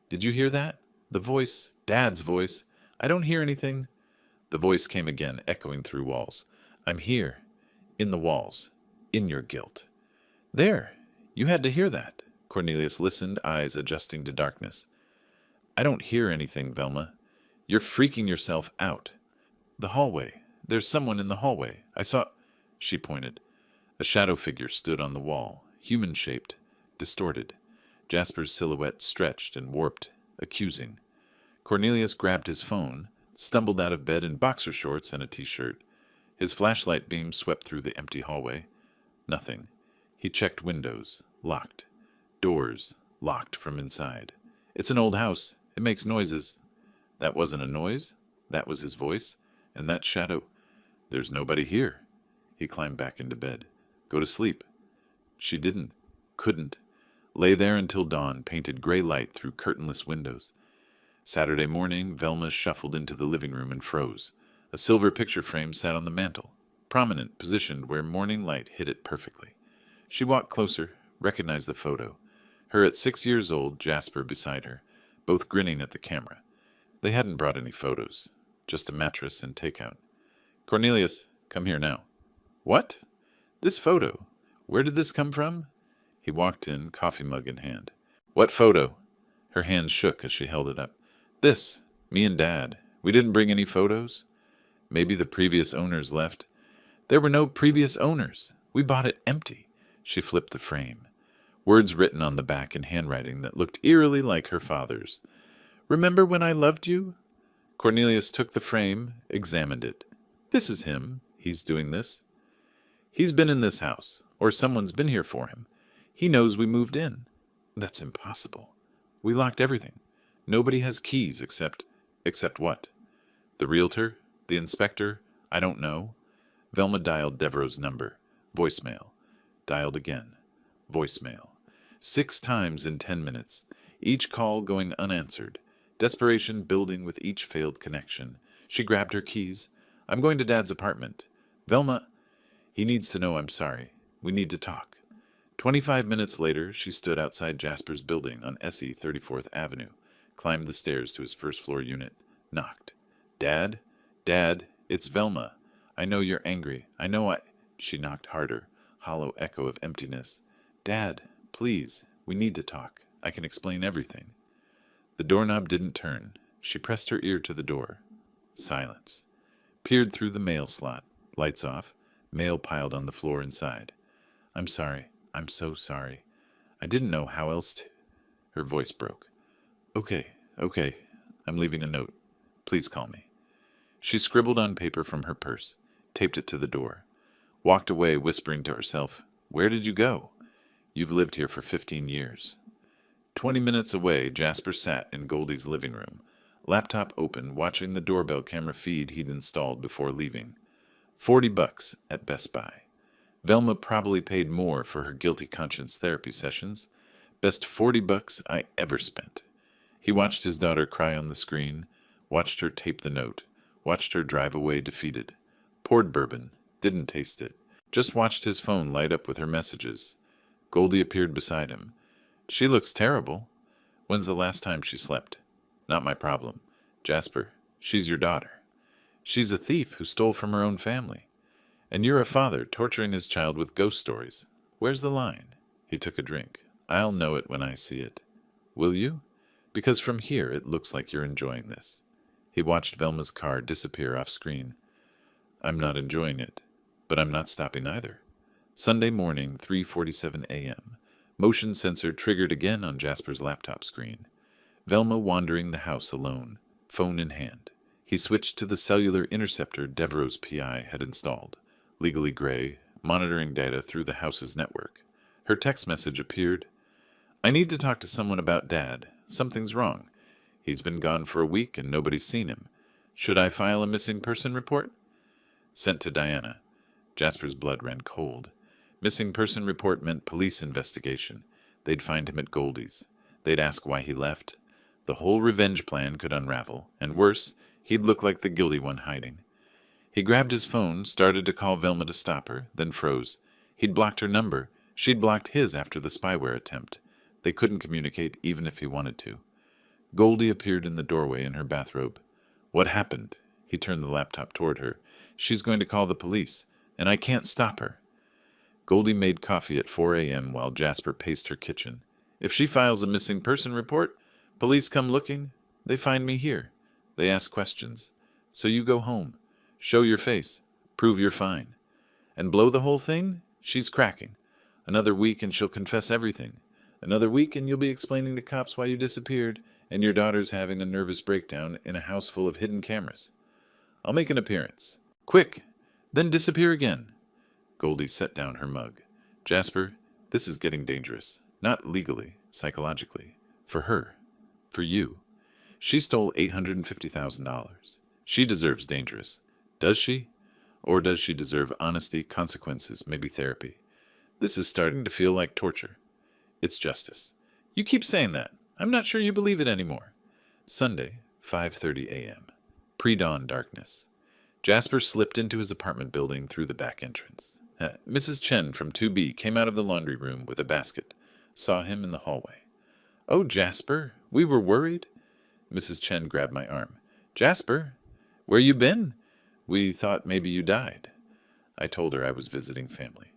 Did you hear that? The voice, Dad's voice. I don't hear anything. The voice came again, echoing through walls. I'm here, in the walls, in your guilt. There, you had to hear that. Cornelius listened, eyes adjusting to darkness. I don't hear anything, Velma. You're freaking yourself out. The hallway. There's someone in the hallway. I saw... She pointed. A shadow figure stood on the wall, human-shaped, distorted. Jasper's silhouette stretched and warped, accusing. Cornelius grabbed his phone, stumbled out of bed in boxer shorts and a t-shirt. His flashlight beam swept through the empty hallway. Nothing. He checked windows, locked. Doors, locked from inside. It's an old house. It makes noises. That wasn't a noise. That was his voice. And that shadow. There's nobody here. He climbed back into bed. Go to sleep. She didn't. Couldn't. Lay there until dawn, painted gray light through curtainless windows. Saturday morning, Velma shuffled into the living room and froze. A silver picture frame sat on the mantel, prominent, positioned where morning light hit it perfectly. She walked closer, recognized the photo. Her at 6 years old, Jasper beside her, both grinning at the camera. They hadn't brought any photos, just a mattress and takeout. Cornelius, come here now. What? This photo. Where did this come from? He walked in, coffee mug in hand. What photo? Her hand shook as she held it up. This. Me and Dad. We didn't bring any photos. Maybe the previous owners left. There were no previous owners. We bought it empty. She flipped the frame. Words written on the back in handwriting that looked eerily like her father's. Remember when I loved you? Cornelius took the frame, examined it. This is him. He's doing this. He's been in this house, or someone's been here for him. He knows we moved in. That's impossible. We locked everything. Nobody has keys except what? The realtor? The inspector? I don't know. Velma dialed Devereaux's number. Voicemail. Dialed again. Voicemail. 6 times in 10 minutes. Each call going unanswered. Desperation building with each failed connection. She grabbed her keys. I'm going to Dad's apartment. Velma, he needs to know I'm sorry. We need to talk. 25 minutes later, she stood outside Jasper's building on SE 34th Avenue, climbed the stairs to his first-floor unit, knocked. Dad? Dad, it's Velma. I know you're angry. She knocked harder, hollow echo of emptiness. Dad, please, we need to talk. I can explain everything. The doorknob didn't turn. She pressed her ear to the door. Silence. Peered through the mail slot. Lights off. Mail piled on the floor inside. I'm sorry. I'm so sorry. I didn't know how else to... Her voice broke. Okay. I'm leaving a note. Please call me. She scribbled on paper from her purse, taped it to the door, walked away whispering to herself, Where did you go? You've lived here for 15 years. 20 minutes away, Jasper sat in Goldie's living room, laptop open, watching the doorbell camera feed he'd installed before leaving. $40 at Best Buy. Velma probably paid more for her guilty conscience therapy sessions. Best $40 I ever spent. He watched his daughter cry on the screen, watched her tape the note, watched her drive away defeated. Poured bourbon, didn't taste it. Just watched his phone light up with her messages. Goldie appeared beside him. She looks terrible. When's the last time she slept? Not my problem. Jasper, she's your daughter. She's a thief who stole from her own family. And you're a father torturing his child with ghost stories. Where's the line? He took a drink. I'll know it when I see it. Will you? Because from here it looks like you're enjoying this. He watched Velma's car disappear off screen. I'm not enjoying it, but I'm not stopping either. Sunday morning, 3:47 a.m. Motion sensor triggered again on Jasper's laptop screen. Velma wandering the house alone, phone in hand. He switched to the cellular interceptor Devereaux's PI had installed. Legally gray, monitoring data through the house's network. Her text message appeared. I need to talk to someone about Dad. Something's wrong. He's been gone for a week and nobody's seen him. Should I file a missing person report? Sent to Diana. Jasper's blood ran cold. Missing person report meant police investigation. They'd find him at Goldie's. They'd ask why he left. The whole revenge plan could unravel, and worse, he'd look like the guilty one hiding. He grabbed his phone, started to call Velma to stop her, then froze. He'd blocked her number. She'd blocked his after the spyware attempt. They couldn't communicate even if he wanted to. Goldie appeared in the doorway in her bathrobe. What happened? He turned the laptop toward her. She's going to call the police, and I can't stop her. Goldie made coffee at 4 a.m. while Jasper paced her kitchen. If she files a missing person report, police come looking, they find me here. They ask questions. So you go home. Show your face. Prove you're fine. And blow the whole thing? She's cracking. Another week and she'll confess everything. Another week and you'll be explaining to cops why you disappeared, and your daughter's having a nervous breakdown in a house full of hidden cameras. I'll make an appearance. Quick! Then disappear again. Goldie set down her mug. Jasper, this is getting dangerous. Not legally, psychologically. For her. For you. She stole $850,000. She deserves dangerous. Does she? Or does she deserve honesty, consequences, maybe therapy? This is starting to feel like torture. It's justice. You keep saying that. I'm not sure you believe it anymore. Sunday, 5:30 a.m. Pre-dawn darkness. Jasper slipped into his apartment building through the back entrance. Mrs. Chen from 2B came out of the laundry room with a basket. Saw him in the hallway. Oh, Jasper, we were worried. Mrs. Chen grabbed my arm. Jasper, where you been? We thought maybe you died. I told her I was visiting family.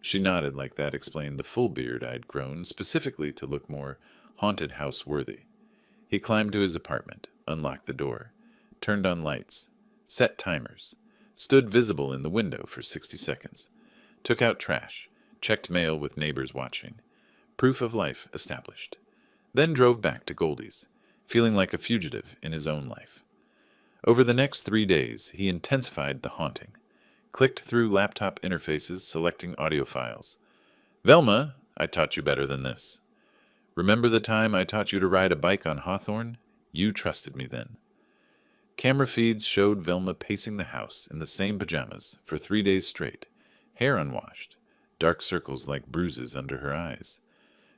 She nodded like that explained the full beard I'd grown specifically to look more haunted house worthy. He climbed to his apartment, unlocked the door, turned on lights, set timers, stood visible in the window for 60 seconds, took out trash, checked mail with neighbors watching. Proof of life established. Then drove back to Goldie's, feeling like a fugitive in his own life. Over the next 3 days, he intensified the haunting. Clicked through laptop interfaces, selecting audio files. Velma, I taught you better than this. Remember the time I taught you to ride a bike on Hawthorne? You trusted me then. Camera feeds showed Velma pacing the house in the same pajamas for 3 days straight, hair unwashed, dark circles like bruises under her eyes.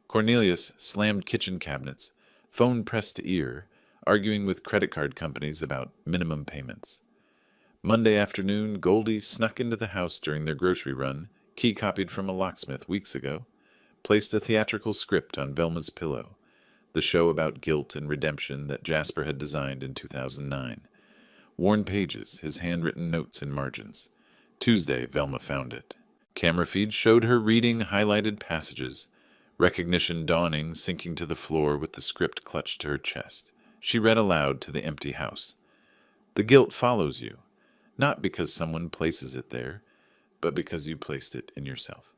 Cornelius slammed kitchen cabinets, phone pressed to ear, arguing with credit card companies about minimum payments. Monday afternoon, Goldie snuck into the house during their grocery run, key copied from a locksmith weeks ago, placed a theatrical script on Velma's pillow, the show about guilt and redemption that Jasper had designed in 2009. Worn pages, his handwritten notes in margins. Tuesday, Velma found it. Camera feed showed her reading highlighted passages, recognition dawning, sinking to the floor with the script clutched to her chest. She read aloud to the empty house. The guilt follows you, not because someone places it there, but because you placed it in yourself.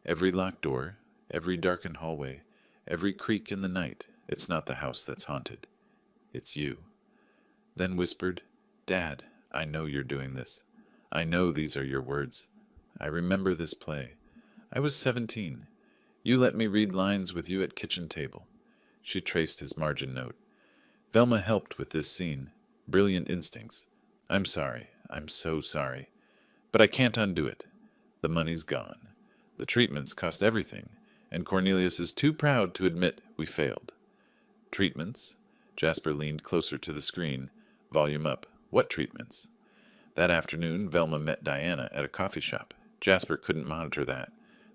Every locked door, every darkened hallway, every creak in the night, it's not the house that's haunted. It's you. Then whispered, Dad, I know you're doing this. I know these are your words. I remember this play. I was 17. You let me read lines with you at kitchen table. She traced his margin note. Velma helped with this scene. Brilliant instincts. I'm sorry. I'm so sorry. But I can't undo it. The money's gone. The treatments cost everything, and Cornelius is too proud to admit we failed. Treatments? Jasper leaned closer to the screen, volume up. What treatments? That afternoon, Velma met Diana at a coffee shop. Jasper couldn't monitor that,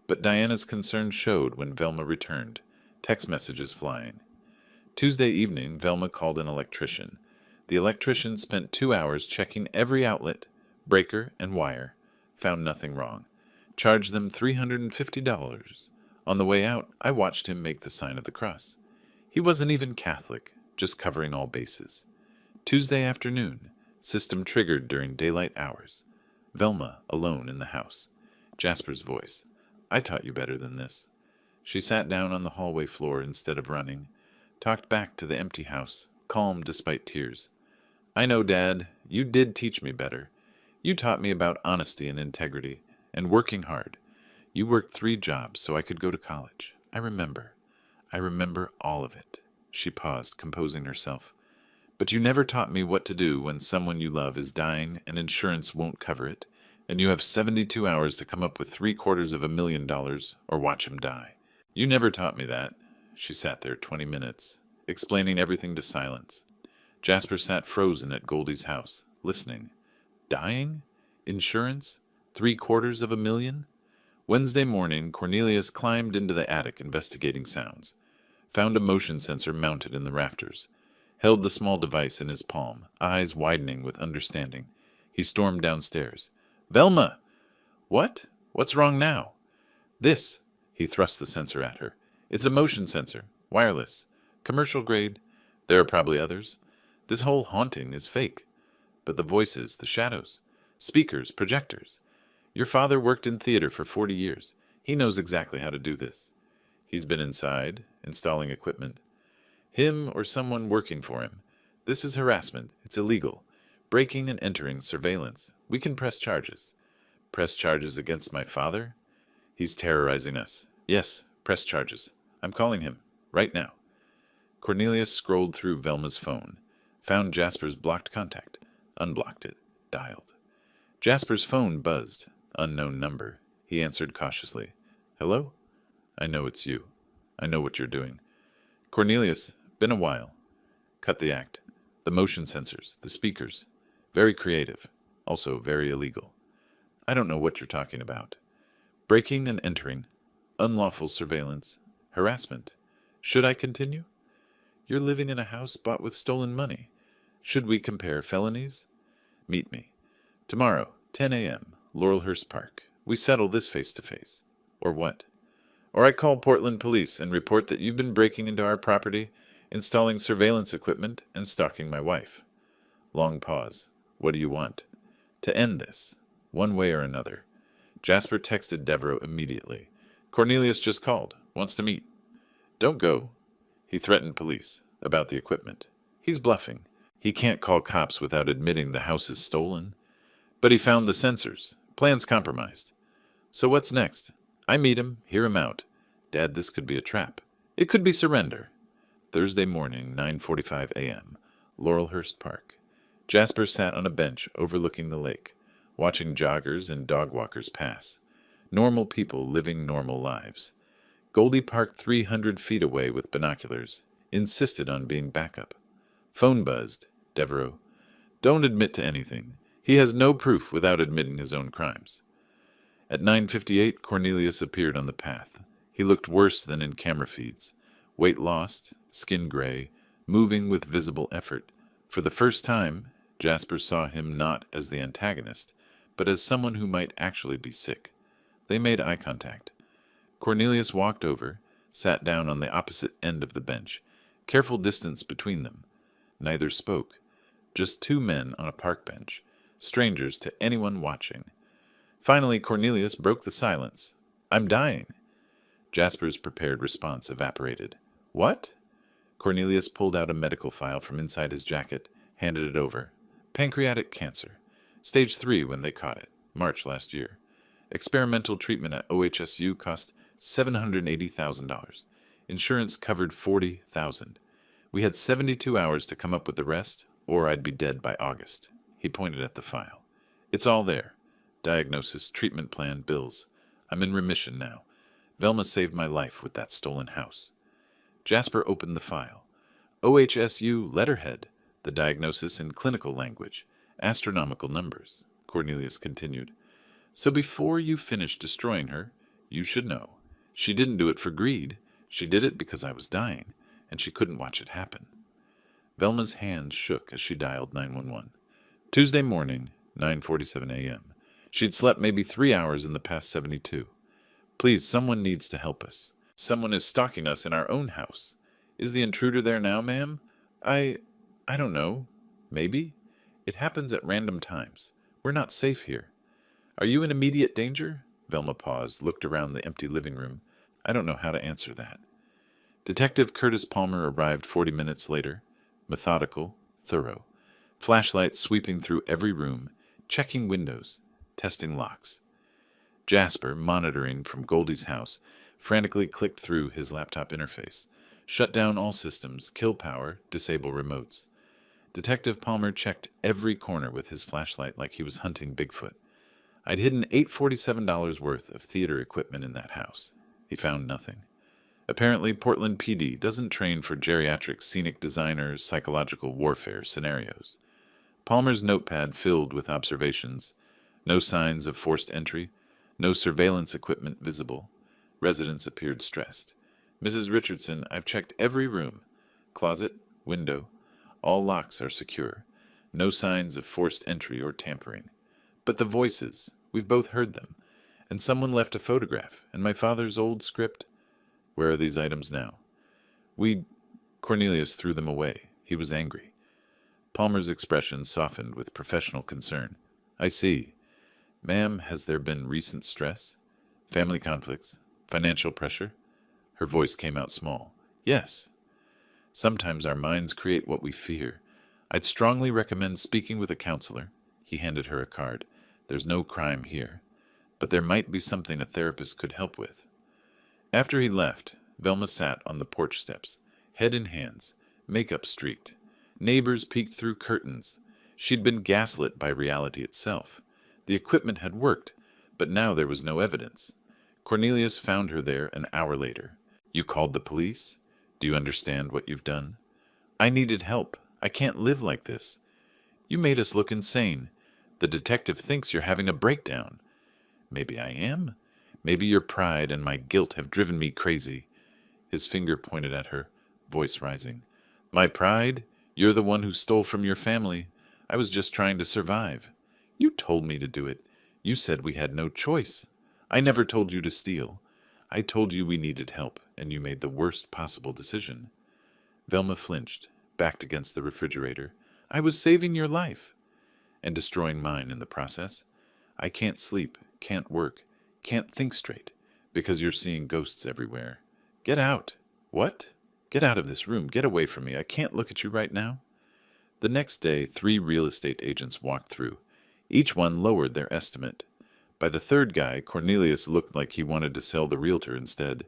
but Diana's concern showed when Velma returned, text messages flying. Tuesday evening, Velma called an electrician. The electrician spent 2 hours checking every outlet, breaker, and wire. Found nothing wrong. Charged them $350. On the way out, I watched him make the sign of the cross. He wasn't even Catholic, just covering all bases. Tuesday afternoon, system triggered during daylight hours. Velma alone in the house. Jasper's voice. I taught you better than this. She sat down on the hallway floor instead of running, talked back to the empty house, calm despite tears. I know, Dad, you did teach me better. You taught me about honesty and integrity, and working hard. You worked 3 jobs so I could go to college. I remember all of it. She paused, composing herself. But you never taught me what to do when someone you love is dying and insurance won't cover it, and you have 72 hours to come up with $750,000 or watch him die. You never taught me that. She sat there 20 minutes, explaining everything to silence. Jasper sat frozen at Goldie's house, listening. Dying? Insurance? $750,000? Wednesday morning, Cornelius climbed into the attic investigating sounds. Found a motion sensor mounted in the rafters. Held the small device in his palm, eyes widening with understanding. He stormed downstairs. Velma! What? What's wrong now? This. He thrust the sensor at her. It's a motion sensor. Wireless. Commercial grade. There are probably others. This whole haunting is fake. But the voices, the shadows, speakers, projectors. Your father worked in theater for 40 years. He knows exactly how to do this. He's been inside, installing equipment. Him or someone working for him. This is harassment. It's illegal. Breaking and entering surveillance. We can press charges. Press charges against my father? He's terrorizing us. Yes, press charges. I'm calling him. Right now. Cornelius scrolled through Velma's phone. Found Jasper's blocked contact. Unblocked it. Dialed. Jasper's phone buzzed. Unknown number. He answered cautiously. Hello? I know it's you. I know what you're doing. Cornelius, been a while. Cut the act. The motion sensors, the speakers. Very creative. Also very illegal. I don't know what you're talking about. Breaking and entering. Unlawful surveillance. Harassment. Should I continue? You're living in a house bought with stolen money. Should we compare felonies? Meet me. Tomorrow, 10 a.m., Laurelhurst Park. We settle this face-to-face. Or what? Or I call Portland police and report that you've been breaking into our property, installing surveillance equipment, and stalking my wife. Long pause. What do you want? To end this, one way or another. Jasper texted Devereaux immediately. Cornelius just called. Wants to meet. Don't go. He threatened police about the equipment. He's bluffing. He can't call cops without admitting the house is stolen. But he found the sensors. Plan's compromised. So what's next? I meet him, hear him out. Dad, this could be a trap. It could be surrender. Thursday morning, 9:45 a.m., Laurelhurst Park. Jasper sat on a bench overlooking the lake, watching joggers and dog walkers pass. Normal people living normal lives. Goldie parked 300 feet away with binoculars, insisted on being backup. Phone buzzed. Devereaux. Don't admit to anything. He has no proof without admitting his own crimes. At 9:58, Cornelius appeared on the path. He looked worse than in camera feeds. Weight lost, skin gray, moving with visible effort. For the first time, Jasper saw him not as the antagonist, but as someone who might actually be sick. They made eye contact. Cornelius walked over, sat down on the opposite end of the bench, careful distance between them. Neither spoke. Just two men on a park bench, strangers to anyone watching. Finally, Cornelius broke the silence. I'm dying. Jasper's prepared response evaporated. What? Cornelius pulled out a medical file from inside his jacket, handed it over. Pancreatic cancer. Stage 3 when they caught it. March last year. Experimental treatment at OHSU cost $780,000. Insurance covered $40,000. We had 72 hours to come up with the rest, or I'd be dead by August. He pointed at the file. It's all there. Diagnosis, treatment plan, bills. I'm in remission now. Velma saved my life with that stolen house. Jasper opened the file. OHSU letterhead. The diagnosis in clinical language. Astronomical numbers. Cornelius continued. So before you finish destroying her, you should know. She didn't do it for greed. She did it because I was dying, and she couldn't watch it happen. Velma's hands shook as she dialed 911. Tuesday morning, 9:47 a.m. She'd slept maybe 3 hours in the past 72. Please, someone needs to help us. Someone is stalking us in our own house. Is the intruder there now, ma'am? I don't know. Maybe. It happens at random times. We're not safe here. Are you in immediate danger? Velma paused, looked around the empty living room. I don't know how to answer that. Detective Curtis Palmer arrived 40 minutes later, methodical, thorough, flashlight sweeping through every room, checking windows, testing locks. Jasper, monitoring from Goldie's house, frantically clicked through his laptop interface, shut down all systems, kill power, disable remotes. Detective Palmer checked every corner with his flashlight like he was hunting Bigfoot. I'd hidden $847 worth of theater equipment in that house. He found nothing. Apparently, Portland PD doesn't train for geriatric scenic design or psychological warfare scenarios. Palmer's notepad filled with observations. No signs of forced entry. No surveillance equipment visible. Residents appeared stressed. Mrs. Richardson, I've checked every room. Closet, window. All locks are secure. No signs of forced entry or tampering. But the voices, we've both heard them. And someone left a photograph, and my father's old script. Where are these items now? Cornelius threw them away. He was angry. Palmer's expression softened with professional concern. I see. Ma'am, has there been recent stress? Family conflicts? Financial pressure? Her voice came out small. Yes. Sometimes our minds create what we fear. I'd strongly recommend speaking with a counselor. He handed her a card. There's no crime here. But there might be something a therapist could help with. After he left, Velma sat on the porch steps, head in hands, makeup streaked. Neighbors peeked through curtains. She'd been gaslit by reality itself. The equipment had worked, but now there was no evidence. Cornelius found her there an hour later. You called the police? Do you understand what you've done? I needed help. I can't live like this. You made us look insane. The detective thinks you're having a breakdown. Maybe I am. Maybe your pride and my guilt have driven me crazy. His finger pointed at her, voice rising. My pride? You're the one who stole from your family. I was just trying to survive. You told me to do it. You said we had no choice. I never told you to steal. I told you we needed help, and you made the worst possible decision. Velma flinched, backed against the refrigerator. I was saving your life. and destroying mine in the process. I can't sleep, can't work, can't think straight, because you're seeing ghosts everywhere. Get out! What? Get out of this room. Get away from me. I can't look at you right now. The next day, 3 real estate agents walked through. Each one lowered their estimate. By the third guy, Cornelius looked like he wanted to sell the realtor instead.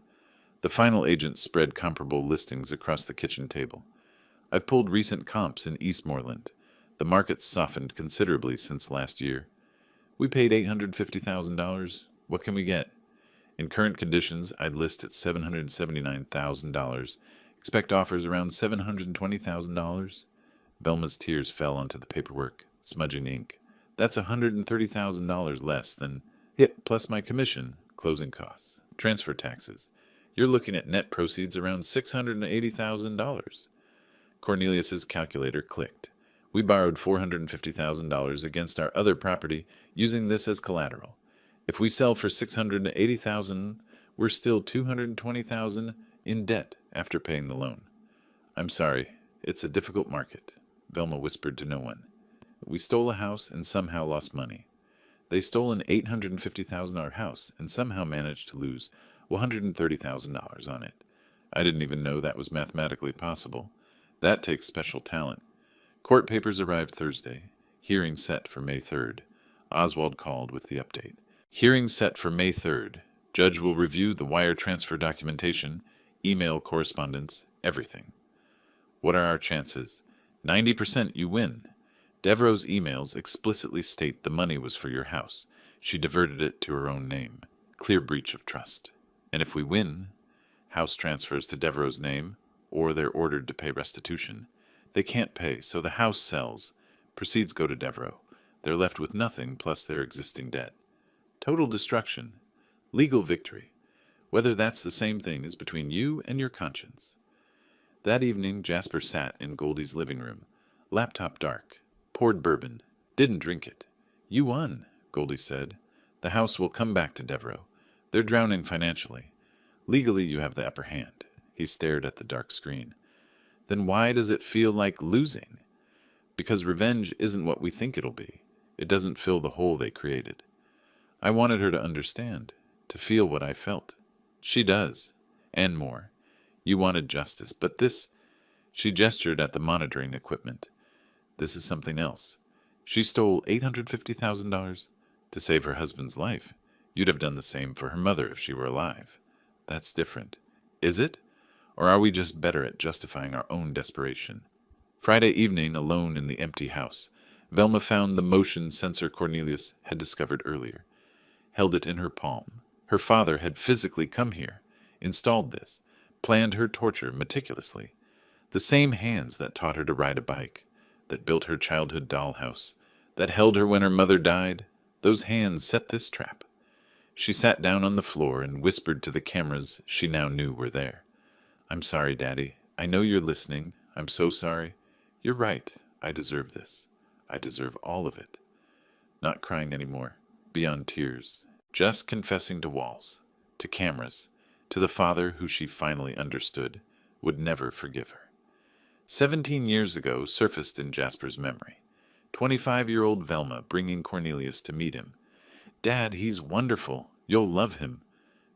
The final agent spread comparable listings across the kitchen table. I've pulled recent comps in Eastmoreland. The market's softened considerably since last year. We paid $850,000. What can we get? In current conditions, I'd list at $779,000. Expect offers around $720,000. Velma's tears fell onto the paperwork, smudging ink. That's $130,000 less than it, plus my commission, closing costs, transfer taxes. You're looking at net proceeds around $680,000. Cornelius's calculator clicked. We borrowed $450,000 against our other property, using this as collateral. If we sell for $680,000, we're still $220,000 in debt after paying the loan. I'm sorry, it's a difficult market, Velma whispered to no one. We stole a house and somehow lost money. They stole an $850,000 house and somehow managed to lose $130,000 on it. I didn't even know that was mathematically possible. That takes special talent. Court papers arrived Thursday. Hearing set for May 3rd. Oswald called with the update. Hearing set for May 3rd. Judge will review the wire transfer documentation, email correspondence, everything. What are our chances? 90% you win. Devereaux's emails explicitly state the money was for your house. She diverted it to her own name. Clear breach of trust. And if we win, house transfers to Devereaux's name, or they're ordered to pay restitution. They can't pay, so the house sells. Proceeds go to Devereaux. They're left with nothing plus their existing debt. Total destruction. Legal victory. Whether that's the same thing is between you and your conscience. That evening, Jasper sat in Goldie's living room. Laptop dark. Poured bourbon. Didn't drink it. You won, Goldie said. The house will come back to Devereaux. They're drowning financially. Legally, you have the upper hand. He stared at the dark screen. Then why does it feel like losing? Because revenge isn't what we think it'll be. It doesn't fill the hole they created. I wanted her to understand, to feel what I felt. She does, and more. You wanted justice, but this... She gestured at the monitoring equipment. This is something else. She stole $850,000 to save her husband's life. You'd have done the same for her mother if she were alive. That's different. Is it? Or are we just better at justifying our own desperation? Friday evening, alone in the empty house, Velma found the motion sensor Cornelius had discovered earlier. Held it in her palm. Her father had physically come here, installed this, planned her torture meticulously. The same hands that taught her to ride a bike, that built her childhood dollhouse, that held her when her mother died, those hands set this trap. She sat down on the floor and whispered to the cameras she now knew were there. I'm sorry, Daddy. I know you're listening. I'm so sorry. You're right. I deserve this. I deserve all of it. Not crying anymore. Beyond tears. Just confessing to walls, to cameras, to the father who she finally understood would never forgive her. 17 years ago surfaced in Jasper's memory. 25-year-old Velma bringing Cornelius to meet him. Dad, he's wonderful. You'll love him.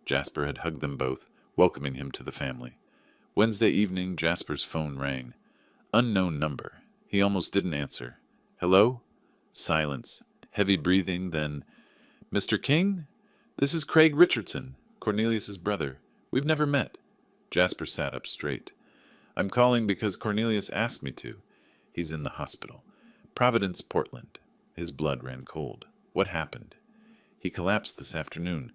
Jasper had hugged them both, welcoming him to the family. Wednesday evening, Jasper's phone rang. Unknown number. He almost didn't answer. Hello? Silence. Heavy breathing, then, Mr. King? This is Craig Richardson, Cornelius's brother. We've never met. Jasper sat up straight. I'm calling because Cornelius asked me to. He's in the hospital. Providence, Portland. His blood ran cold. What happened? He collapsed this afternoon.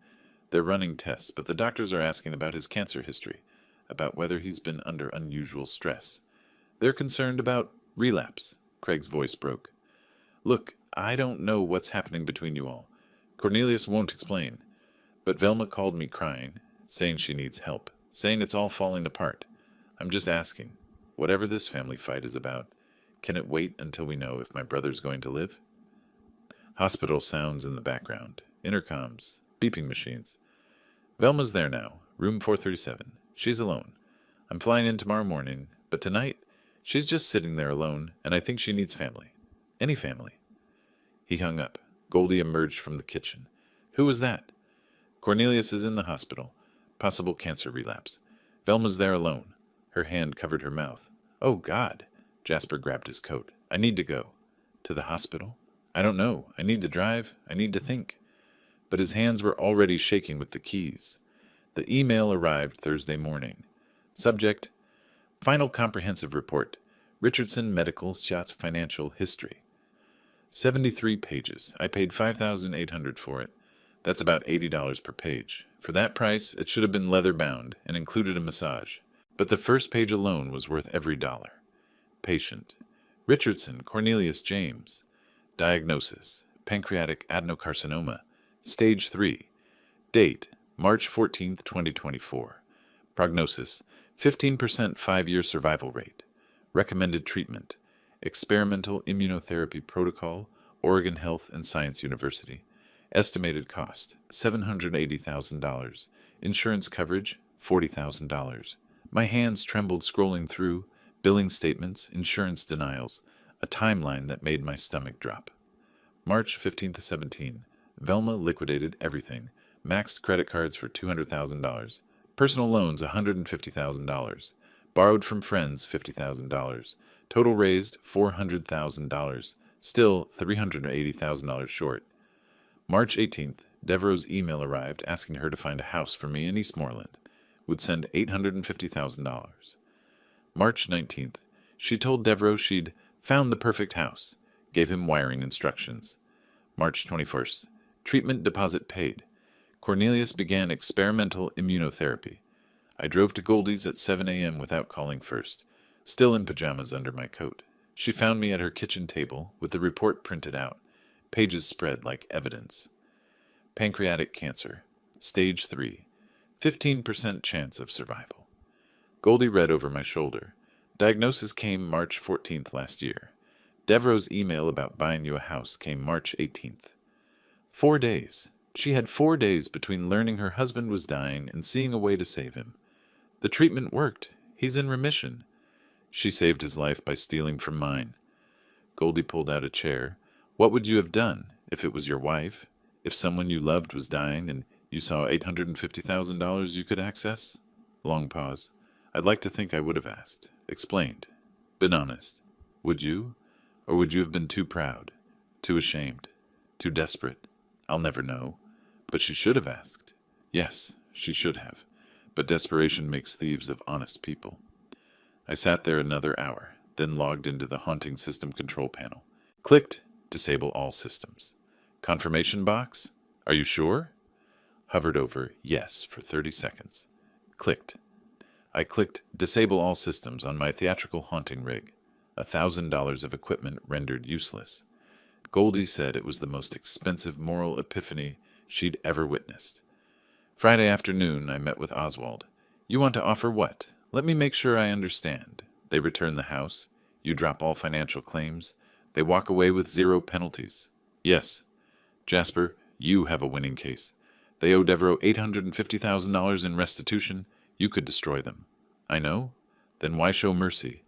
They're running tests, but the doctors are asking about his cancer history, about whether he's been under unusual stress. They're concerned about relapse. Craig's voice broke. Look, I don't know what's happening between you all. Cornelius won't explain. But Velma called me crying, saying she needs help, saying it's all falling apart. I'm just asking, whatever this family fight is about, can it wait until we know if my brother's going to live? Hospital sounds in the background. Intercoms. Beeping machines. Velma's there now. Room 437. She's alone. I'm flying in tomorrow morning, but tonight, she's just sitting there alone, and I think she needs family. Any family. He hung up. Goldie emerged from the kitchen. Who was that? Cornelius is in the hospital. Possible cancer relapse. Velma's there alone. Her hand covered her mouth. Oh, God. Jasper grabbed his coat. I need to go. To the hospital? I don't know. I need to drive. I need to think. But his hands were already shaking with the keys. The email arrived Thursday morning. Subject: Final Comprehensive Report. Richardson Medical Shot Financial History. 73 pages. I paid $5,800 for it. That's about $80 per page. For that price, it should have been leather-bound and included a massage. But the first page alone was worth every dollar. Patient: Richardson Cornelius James. Diagnosis: pancreatic adenocarcinoma. Stage 3. Date: March 14, 2024. Prognosis: 15% 5-year survival rate. Recommended treatment: experimental immunotherapy protocol, Oregon Health and Science University. Estimated cost: $780,000. Insurance coverage: $40,000. My hands trembled scrolling through billing statements, insurance denials, a timeline that made my stomach drop. March 15th to 17. Velma liquidated everything. Maxed credit cards for $200,000. Personal loans $150,000. Borrowed from friends $50,000. Total raised $400,000. Still $380,000 short. March 18th. Devereaux's email arrived asking her to find a house for me in Eastmoreland. Would send $850,000. March 19th. She told Devereaux she'd found the perfect house. Gave him wiring instructions. March 21st. Treatment deposit paid. Cornelius began experimental immunotherapy. I drove to Goldie's at 7 a.m. without calling first, still in pajamas under my coat. She found me at her kitchen table with the report printed out, pages spread like evidence. Pancreatic cancer. Stage 3. 15% chance of survival. Goldie read over my shoulder. Diagnosis came March 14th last year. Devereaux's email about buying you a house came March 18th. 4 days. She had 4 days between learning her husband was dying and seeing a way to save him. The treatment worked. He's in remission. She saved his life by stealing from mine. Goldie pulled out a chair. What would you have done if it was your wife? If someone you loved was dying and you saw $850,000 you could access? Long pause. I'd like to think I would have asked. Explained. Been honest. Would you? Or would you have been too proud? Too ashamed? Too desperate? I'll never know. But she should have asked. Yes, she should have. But desperation makes thieves of honest people. I sat there another hour, then logged into the haunting system control panel. Clicked Disable all systems. Confirmation box? Are you sure? Hovered over Yes for 30 seconds. Clicked. I clicked Disable all systems on my theatrical haunting rig. $1,000 of equipment rendered useless. Goldie said it was the most expensive moral epiphany she'd ever witnessed. Friday afternoon, I met with Oswald. You want to offer what? Let me make sure I understand. They return the house. You drop all financial claims. They walk away with 0 penalties. Yes. Jasper, you have a winning case. They owe Devereaux $850,000 in restitution. You could destroy them. I know. Then why show mercy?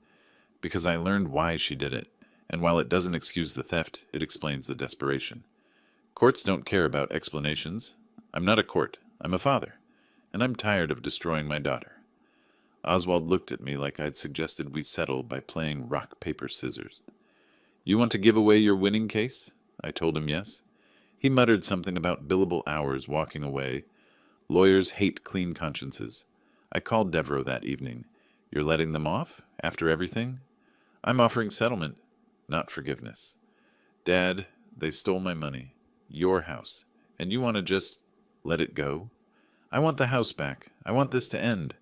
Because I learned why she did it. And while it doesn't excuse the theft, it explains the desperation. Courts don't care about explanations. I'm not a court. I'm a father. And I'm tired of destroying my daughter. Oswald looked at me like I'd suggested we settle by playing rock, paper, scissors. You want to give away your winning case? I told him yes. He muttered something about billable hours walking away. Lawyers hate clean consciences. I called Devereaux that evening. You're letting them off? After everything? I'm offering settlement, not forgiveness. Dad, they stole my money. Your house. And you want to just let it go? I want the house back. I want this to end.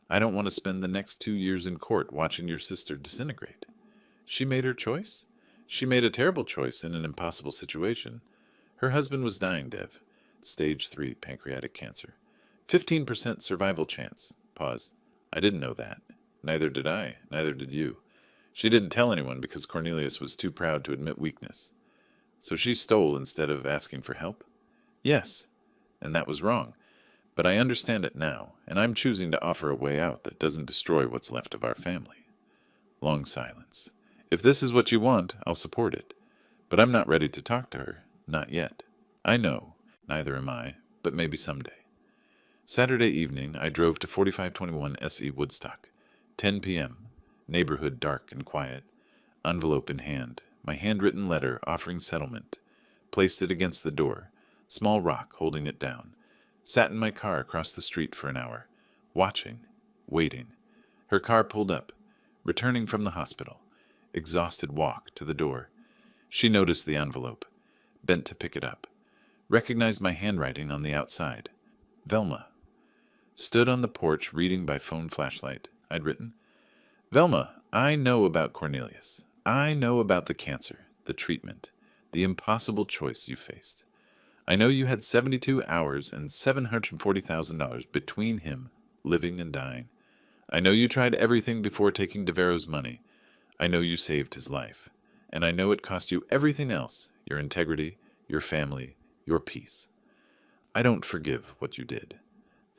I don't want to spend the next 2 years in court watching your sister disintegrate. She made her choice? She made a terrible choice in an impossible situation. Her husband was dying, Dev. Stage 3 pancreatic cancer. 15% survival chance. Pause. I didn't know that. Neither did I. Neither did you. She didn't tell anyone because Cornelius was too proud to admit weakness. So she stole instead of asking for help? Yes. And that was wrong. But I understand it now, and I'm choosing to offer a way out that doesn't destroy what's left of our family. Long silence. If this is what you want, I'll support it. But I'm not ready to talk to her. Not yet. I know. Neither am I, but maybe someday. Saturday evening, I drove to 4521 SE Woodstock. 10 p.m. Neighborhood dark and quiet. Envelope in hand. My handwritten letter offering settlement. Placed it against the door. Small rock holding it down. Sat in my car across the street for an hour. Watching. Waiting. Her car pulled up. Returning from the hospital. Exhausted walk to the door. She noticed the envelope. Bent to pick it up. Recognized my handwriting on the outside. Velma. Stood on the porch reading by phone flashlight. I'd written, Velma, I know about Cornelius. I know about the cancer, the treatment, the impossible choice you faced. I know you had 72 hours and $740,000 between him, living and dying. I know you tried everything before taking DeVero's money. I know you saved his life. And I know it cost you everything else, your integrity, your family, your peace. I don't forgive what you did.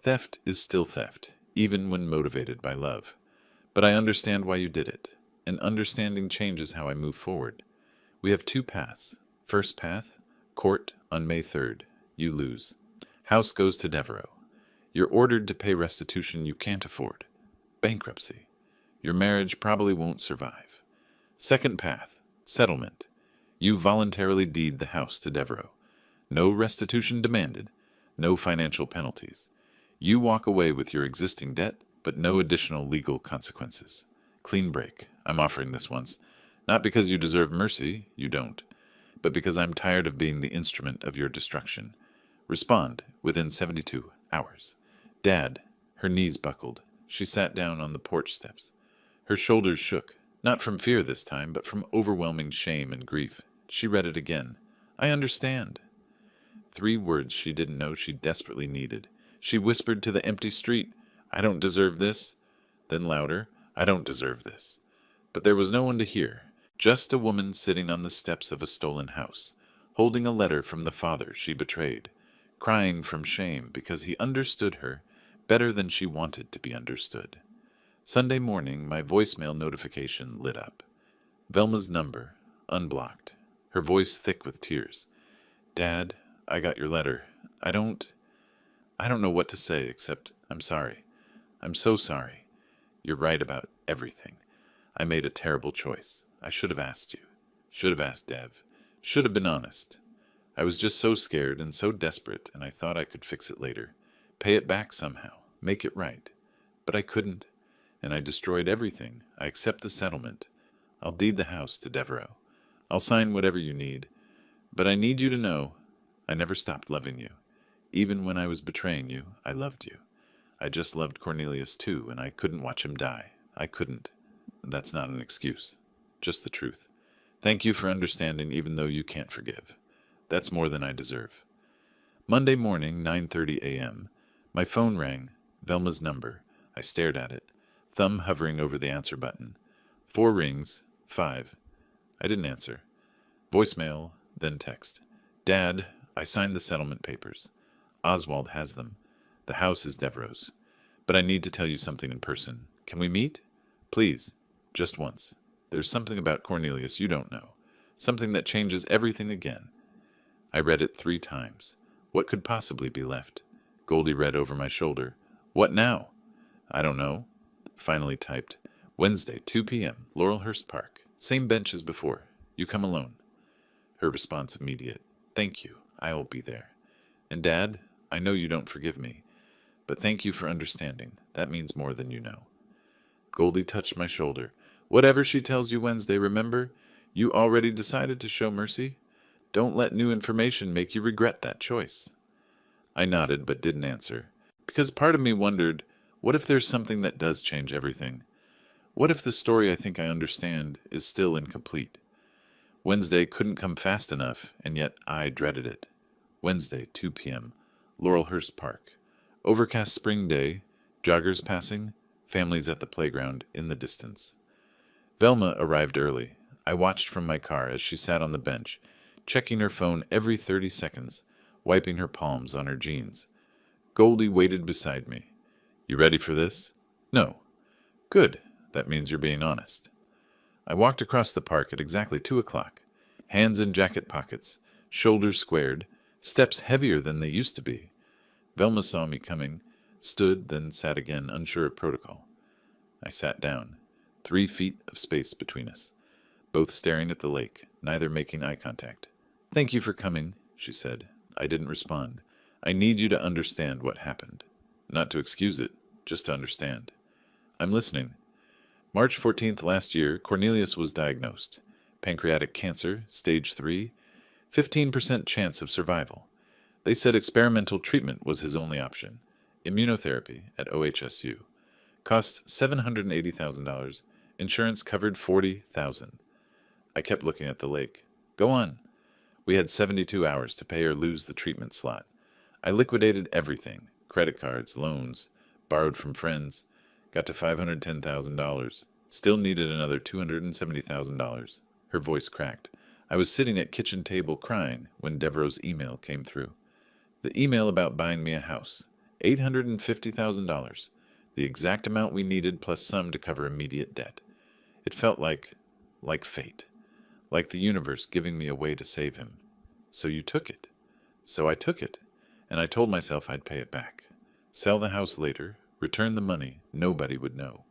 Theft is still theft, even when motivated by love. But I understand why you did it, and understanding changes how I move forward. We have two paths. First path, court on May 3rd. You lose. House goes to Devereaux. You're ordered to pay restitution you can't afford. Bankruptcy. Your marriage probably won't survive. Second path, settlement. You voluntarily deed the house to Devereaux. No restitution demanded. No financial penalties. You walk away with your existing debt, but no additional legal consequences. Clean break. I'm offering this once. Not because you deserve mercy, you don't, but because I'm tired of being the instrument of your destruction. Respond within 72 hours. Dad. Her knees buckled. She sat down on the porch steps. Her shoulders shook, not from fear this time, but from overwhelming shame and grief. She read it again. I understand. 3 words she didn't know she desperately needed. She whispered to the empty street, I don't deserve this. Then louder, I don't deserve this. But there was no one to hear, just a woman sitting on the steps of a stolen house, holding a letter from the father she betrayed, crying from shame because he understood her better than she wanted to be understood. Sunday morning, my voicemail notification lit up. Velma's number, unblocked, her voice thick with tears. Dad, I got your letter. I don't know what to say except I'm sorry. I'm so sorry. You're right about everything. I made a terrible choice. I should have asked you. Should have asked Dev. Should have been honest. I was just so scared and so desperate, and I thought I could fix it later. Pay it back somehow. Make it right. But I couldn't, and I destroyed everything. I accept the settlement. I'll deed the house to Devereaux. I'll sign whatever you need. But I need you to know I never stopped loving you. Even when I was betraying you, I loved you. I just loved Cornelius too, and I couldn't watch him die. I couldn't. That's not an excuse. Just the truth. Thank you for understanding even though you can't forgive. That's more than I deserve. Monday morning, 9:30 a.m. My phone rang. Velma's number. I stared at it, thumb hovering over the answer button. 4 rings. 5. I didn't answer. Voicemail, then text. Dad, I signed the settlement papers. Oswald has them. The house is Devereaux's. But I need to tell you something in person. Can we meet? Please. Just once. There's something about Cornelius you don't know. Something that changes everything again. I read it 3 times. What could possibly be left? Goldie read over my shoulder. What now? I don't know. Finally typed. Wednesday, 2 p.m., Laurelhurst Park. Same bench as before. You come alone. Her response immediate. Thank you. I will be there. And Dad, I know you don't forgive me, but thank you for understanding. That means more than you know. Goldie touched my shoulder. Whatever she tells you Wednesday, remember, you already decided to show mercy. Don't let new information make you regret that choice. I nodded but didn't answer, because part of me wondered, what if there's something that does change everything? What if the story I think I understand is still incomplete? Wednesday couldn't come fast enough, and yet I dreaded it. Wednesday, 2 p.m., Laurelhurst Park. Overcast spring day, joggers passing, families at the playground in the distance. Velma arrived early. I watched from my car as she sat on the bench, checking her phone every 30 seconds, wiping her palms on her jeans. Goldie waited beside me. You ready for this? No. Good. That means you're being honest. I walked across the park at exactly 2 o'clock. Hands in jacket pockets, shoulders squared, steps heavier than they used to be. Velma saw me coming, stood, then sat again, unsure of protocol. I sat down, 3 feet of space between us, both staring at the lake, neither making eye contact. "Thank you for coming," she said. I didn't respond. "I need you to understand what happened. Not to excuse it, just to understand." "I'm listening." March 14th last year, Cornelius was diagnosed. Pancreatic cancer, stage 3, 15% chance of survival. They said experimental treatment was his only option. Immunotherapy at OHSU. Cost $780,000. Insurance covered $40,000. I kept looking at the lake. "Go on." We had 72 hours to pay or lose the treatment slot. I liquidated everything. Credit cards, loans, borrowed from friends. Got to $510,000. Still needed another $270,000. Her voice cracked. I was sitting at kitchen table crying when Devereaux's email came through. The email about buying me a house. $850,000. The exact amount we needed plus some to cover immediate debt. It felt like fate. Like the universe giving me a way to save him. "So you took it." So I took it, and I told myself I'd pay it back. Sell the house later, return the money, nobody would know.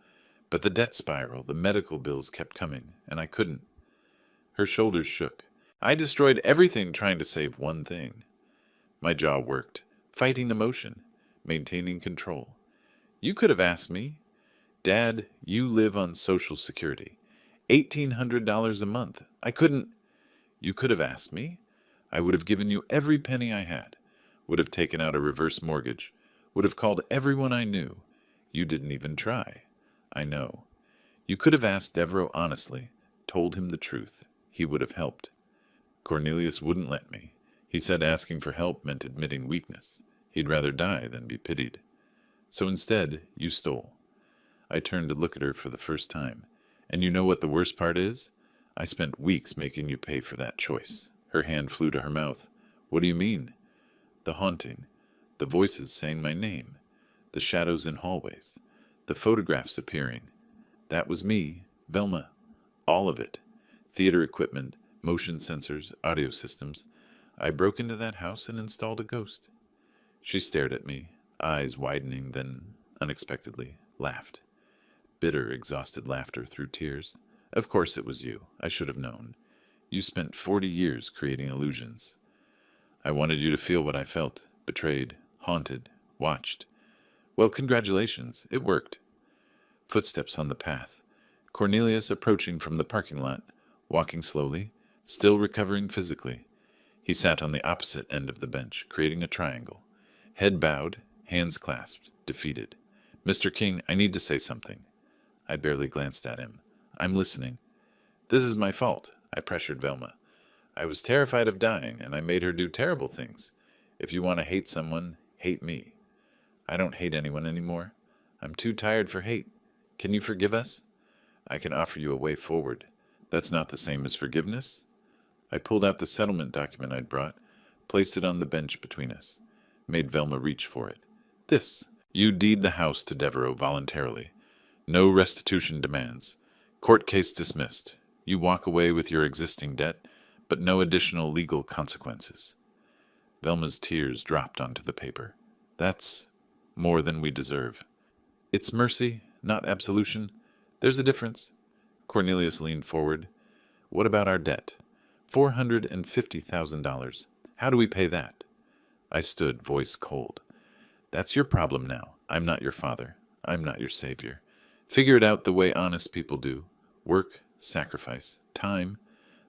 But the debt spiral, the medical bills kept coming, and I couldn't. Her shoulders shook. I destroyed everything trying to save one thing. My jaw worked, fighting emotion, maintaining control. "You could have asked me. Dad, you live on Social Security. $1,800 a month. I couldn't." "You could have asked me. I would have given you every penny I had. Would have taken out a reverse mortgage. Would have called everyone I knew. You didn't even try. I know. You could have asked Devereaux honestly, told him the truth. He would have helped. Cornelius wouldn't let me. He said asking for help meant admitting weakness. He'd rather die than be pitied. So instead, you stole." I turned to look at her for the first time. "And you know what the worst part is? I spent weeks making you pay for that choice." Her hand flew to her mouth. "What do you mean?" "The haunting. The voices saying my name. The shadows in hallways. The photographs appearing. That was me, Velma. All of it. Theater equipment, motion sensors, audio systems. I broke into that house and installed a ghost." She stared at me, eyes widening, then, unexpectedly, laughed. Bitter, exhausted laughter through tears. "Of course it was you. I should have known. You spent 40 years creating illusions. I wanted you to feel what I felt, betrayed, haunted, watched. Well, congratulations. It worked." Footsteps on the path. Cornelius approaching from the parking lot, walking slowly, still recovering physically. He sat on the opposite end of the bench, creating a triangle. Head bowed, hands clasped, defeated. "Mr. King, I need to say something." I barely glanced at him. "I'm listening." "This is my fault." I pressured Velma. "I was terrified of dying, and I made her do terrible things. If you want to hate someone, hate me." "I don't hate anyone anymore. I'm too tired for hate. Can you forgive us?" "I can offer you a way forward." "That's not the same as forgiveness." I pulled out the settlement document I'd brought, placed it on the bench between us, made Velma reach for it. "This. You deed the house to Devereaux voluntarily. No restitution demands. Court case dismissed. You walk away with your existing debt, but no additional legal consequences." Velma's tears dropped onto the paper. "That's more than we deserve." "It's mercy, not absolution. There's a difference." Cornelius leaned forward. "What about our debt? $450,000. How do we pay that?" I stood, voice cold. "That's your problem now. I'm not your father. I'm not your savior. Figure it out the way honest people do. Work, sacrifice, time.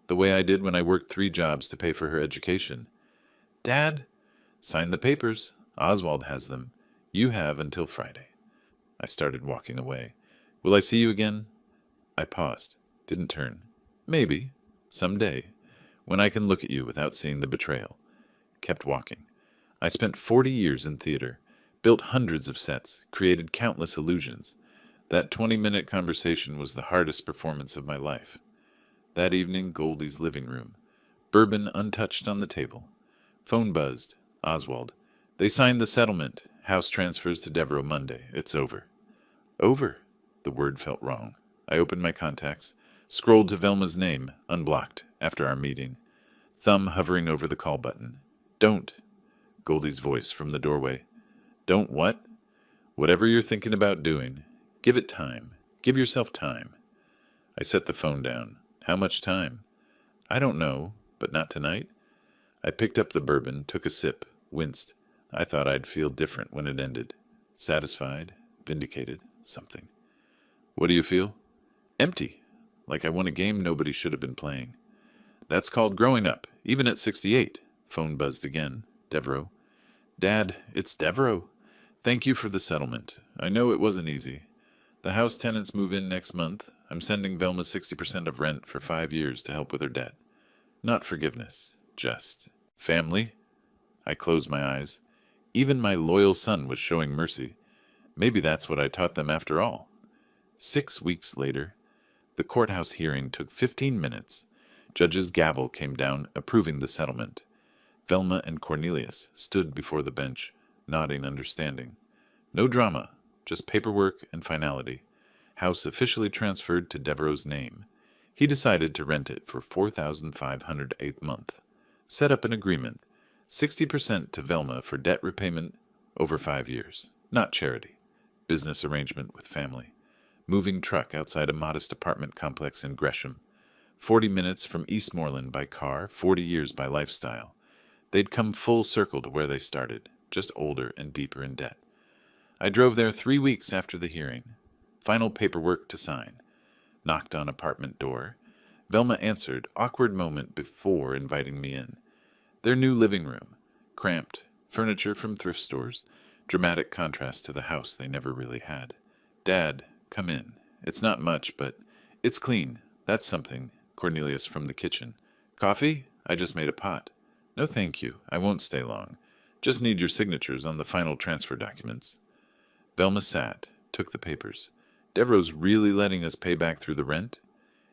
The way I did when I worked 3 jobs to pay for her education." "Dad!" "Sign the papers. Oswald has them. You have until Friday." I started walking away. "Will I see you again?" I paused. Didn't turn. "Maybe. Someday. When I can look at you without seeing the betrayal." Kept walking. I spent 40 years in theater. Built hundreds of sets. Created countless illusions. That 20-minute conversation was the hardest performance of my life. That evening, Goldie's living room. Bourbon untouched on the table. Phone buzzed. Oswald. "They signed the settlement. House transfers to Devereaux Monday. It's over." Over? The word felt wrong. I opened my contacts. Scrolled to Velma's name, unblocked, after our meeting. thumb hovering over the call button. Don't, Goldie's voice from the doorway. Don't what? Whatever you're thinking about doing, give it time. Give yourself time. I set the phone down. How much time? I don't know, but not tonight. I picked up the bourbon, took a sip, winced. I thought I'd feel different when it ended. Satisfied, vindicated, something. What do you feel? Empty. Like I won a game nobody should have been playing. That's called growing up, even at 68. Phone buzzed again. Devereaux. Dad, it's Devereaux. Thank you for the settlement. I know it wasn't easy. The house tenants move in next month. I'm sending Velma 60% of rent for 5 years to help with her debt. Not forgiveness, just family. I closed my eyes. Even my loyal son was showing mercy. Maybe that's what I taught them after all. 6 weeks later, the courthouse hearing took 15 minutes. Judge's gavel came down, approving the settlement. Velma and Cornelius stood before the bench, nodding understanding. No drama, just paperwork and finality. House officially transferred to Devereaux's name. He decided to rent it for $4,500 a month. Set up an agreement, 60% to Velma for debt repayment over 5 years. Not charity. Business arrangement with family. Moving truck outside a modest apartment complex in Gresham. 40 minutes from Eastmoreland by car, 40 years by lifestyle. They'd come full circle to where they started, just older and deeper in debt. I drove there 3 weeks after the hearing. Final paperwork to sign. Knocked on apartment door. Velma answered, awkward moment before inviting me in. Their new living room. Cramped. Furniture from thrift stores. Dramatic contrast to the house they never really had. Dad, come in. It's not much, but it's clean. That's something. Cornelius from the kitchen. Coffee? I just made a pot. No thank you. I won't stay long. Just need your signatures on the final transfer documents. Velma sat, took the papers. Devereaux's really letting us pay back through the rent?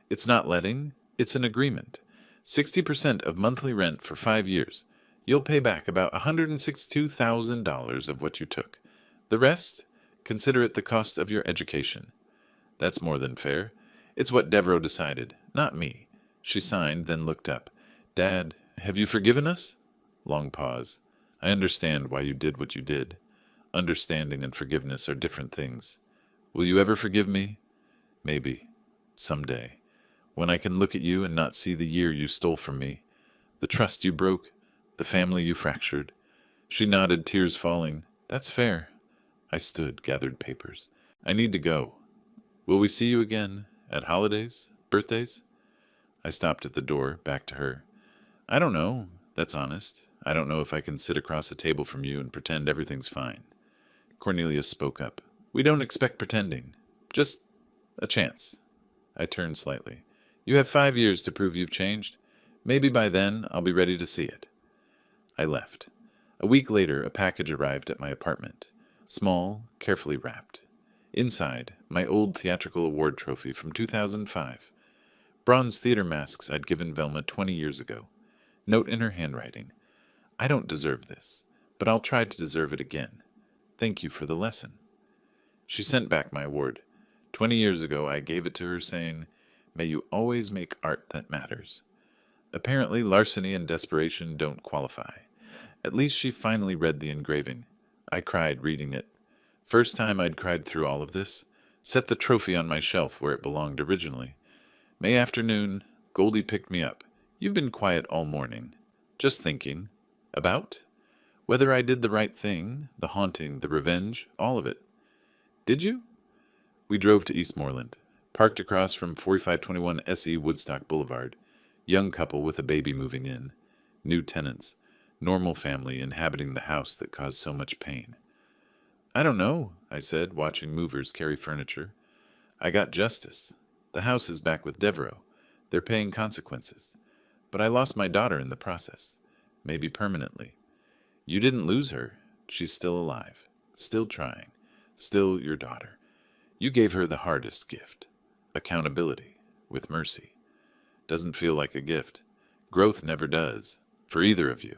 It's not letting, it's an agreement. 60% of monthly rent for 5 years. You'll pay back about $162,000 of what you took. The rest? Consider it the cost of your education. That's more than fair. It's what Devereaux decided, not me. She signed, then looked up. Dad, have you forgiven us? Long pause. I understand why you did what you did. Understanding and forgiveness are different things. Will you ever forgive me? Maybe. Someday. When I can look at you and not see the year you stole from me. The trust you broke. The family you fractured. She nodded, tears falling. That's fair. I stood, gathered papers. I need to go. Will we see you again? At holidays? Birthdays? I stopped at the door, back to her. I don't know. That's honest. I don't know if I can sit across a table from you and pretend everything's fine. Cornelius spoke up. We don't expect pretending. Just a chance. I turned slightly. You have 5 years to prove you've changed. Maybe by then I'll be ready to see it. I left. A week later, a package arrived at my apartment. Small, carefully wrapped. Inside, my old theatrical award trophy from 2005. Bronze theater masks I'd given Velma 20 years ago. Note in her handwriting. I don't deserve this, but I'll try to deserve it again. Thank you for the lesson. She sent back my award. 20 years ago, I gave it to her saying, May you always make art that matters. Apparently, larceny and desperation don't qualify. At least she finally read the engraving. I cried reading it. First time I'd cried through all of this. Set the trophy on my shelf where it belonged originally. May afternoon, Goldie picked me up. You've been quiet all morning. Just thinking. About? Whether I did the right thing, the haunting, the revenge, all of it. Did you? We drove to Eastmoreland. Parked across from 4521 SE Woodstock Boulevard. Young couple with a baby moving in. New tenants. Normal family inhabiting the house that caused so much pain. I don't know, I said, watching movers carry furniture. I got justice. The house is back with Devereaux. They're paying consequences. But I lost my daughter in the process. Maybe permanently. You didn't lose her. She's still alive. Still trying. Still your daughter. You gave her the hardest gift. Accountability. With mercy. Doesn't feel like a gift. Growth never does. For either of you.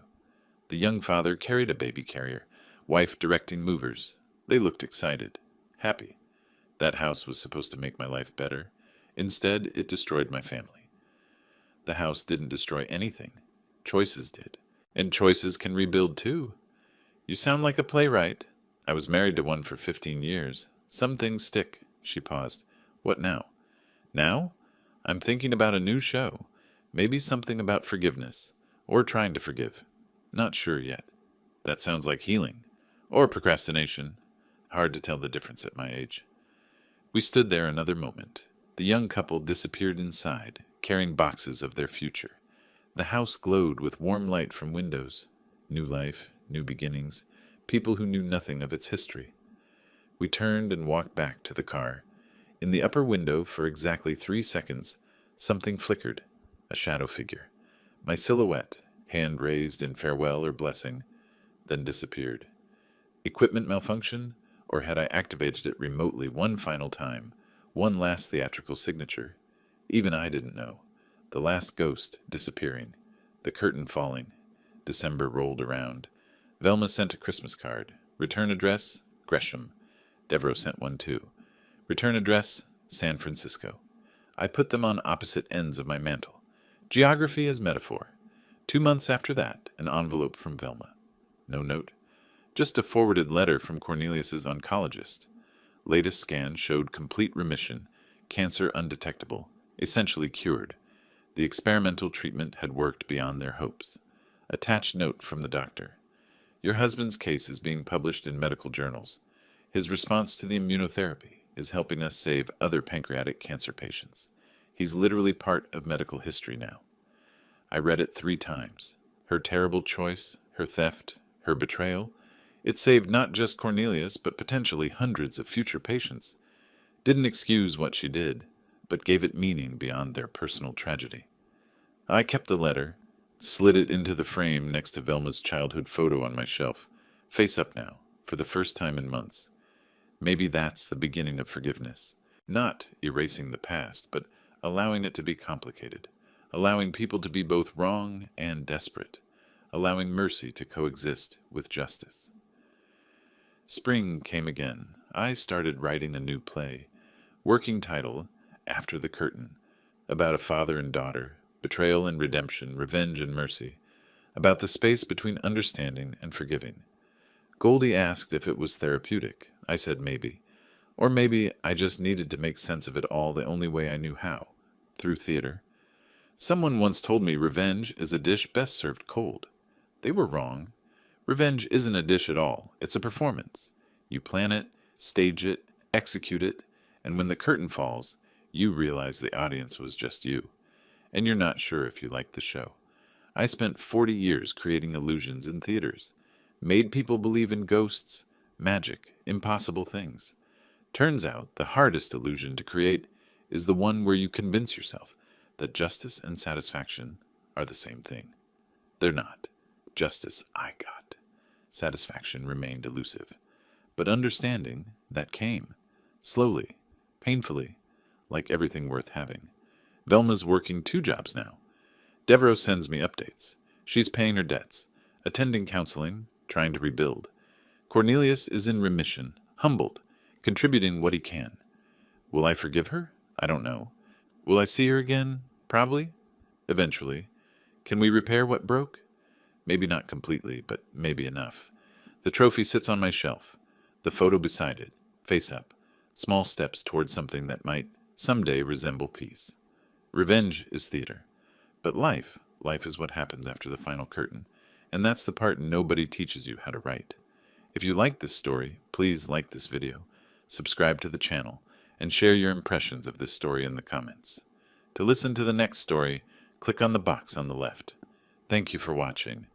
The young father carried a baby carrier. Wife directing movers. They looked excited. Happy. That house was supposed to make my life better. Instead, it destroyed my family. The house didn't destroy anything. Choices did. And choices can rebuild too. You sound like a playwright. I was married to one for 15 years. Some things stick. She paused. What now? Now? I'm thinking about a new show. Maybe something about forgiveness. Or trying to forgive. Not sure yet. That sounds like healing. Or procrastination. Hard to tell the difference at my age. We stood there another moment. The young couple disappeared inside, carrying boxes of their future. The house glowed with warm light from windows. New life, new beginnings, people who knew nothing of its history. We turned and walked back to the car. In the upper window, for exactly 3 seconds, something flickered, a shadow figure. My silhouette, hand raised in farewell or blessing, then disappeared. Equipment malfunction, or had I activated it remotely one final time, one last theatrical signature? Even I didn't know. The last ghost disappearing, the curtain falling. December rolled around. Velma sent a Christmas card. Return address, Gresham. Devereaux sent one too. Return address, San Francisco. I put them on opposite ends of my mantle. Geography as metaphor. 2 months after that, an envelope from Velma. No note. Just a forwarded letter from Cornelius's oncologist. Latest scan showed complete remission, cancer undetectable, essentially cured. The experimental treatment had worked beyond their hopes. Attached note from the doctor. Your husband's case is being published in medical journals. His response to the immunotherapy is helping us save other pancreatic cancer patients. He's literally part of medical history now. I read it 3 times. Her terrible choice, her theft, her betrayal. It saved not just Cornelius, but potentially hundreds of future patients. Didn't excuse what she did, but gave it meaning beyond their personal tragedy. I kept the letter, slid it into the frame next to Velma's childhood photo on my shelf, face up now, for the first time in months. Maybe that's the beginning of forgiveness. Not erasing the past, but allowing it to be complicated. Allowing people to be both wrong and desperate. Allowing mercy to coexist with justice. Spring came again. I started writing a new play. Working title, After the Curtain. About a father and daughter, betrayal and redemption, revenge and mercy. About the space between understanding and forgiving. Goldie asked if it was therapeutic. I said maybe. Or maybe I just needed to make sense of it all the only way I knew how. Through theater. Someone once told me revenge is a dish best served cold. They were wrong. Revenge isn't a dish at all. It's a performance. You plan it, stage it, execute it, and when the curtain falls, you realize the audience was just you. And you're not sure if you liked the show. I spent 40 years creating illusions in theaters. Made people believe in ghosts, magic, impossible things. Turns out the hardest illusion to create is the one where you convince yourself that justice and satisfaction are the same thing. They're not. Justice I got. Satisfaction remained elusive. But understanding, that came. Slowly, painfully, like everything worth having. Velma's working 2 jobs now. Devereaux sends me updates. She's paying her debts, attending counseling, trying to rebuild. Cornelius is in remission, humbled, contributing what he can. Will I forgive her? I don't know. Will I see her again? Probably. Eventually. Can we repair what broke? Maybe not completely, but maybe enough. The trophy sits on my shelf. The photo beside it, face up. Small steps toward something that might someday resemble peace. Revenge is theater. But life is what happens after the final curtain. And that's the part nobody teaches you how to write. If you like this story, please like this video, subscribe to the channel, and share your impressions of this story in the comments. To listen to the next story, click on the box on the left. Thank you for watching.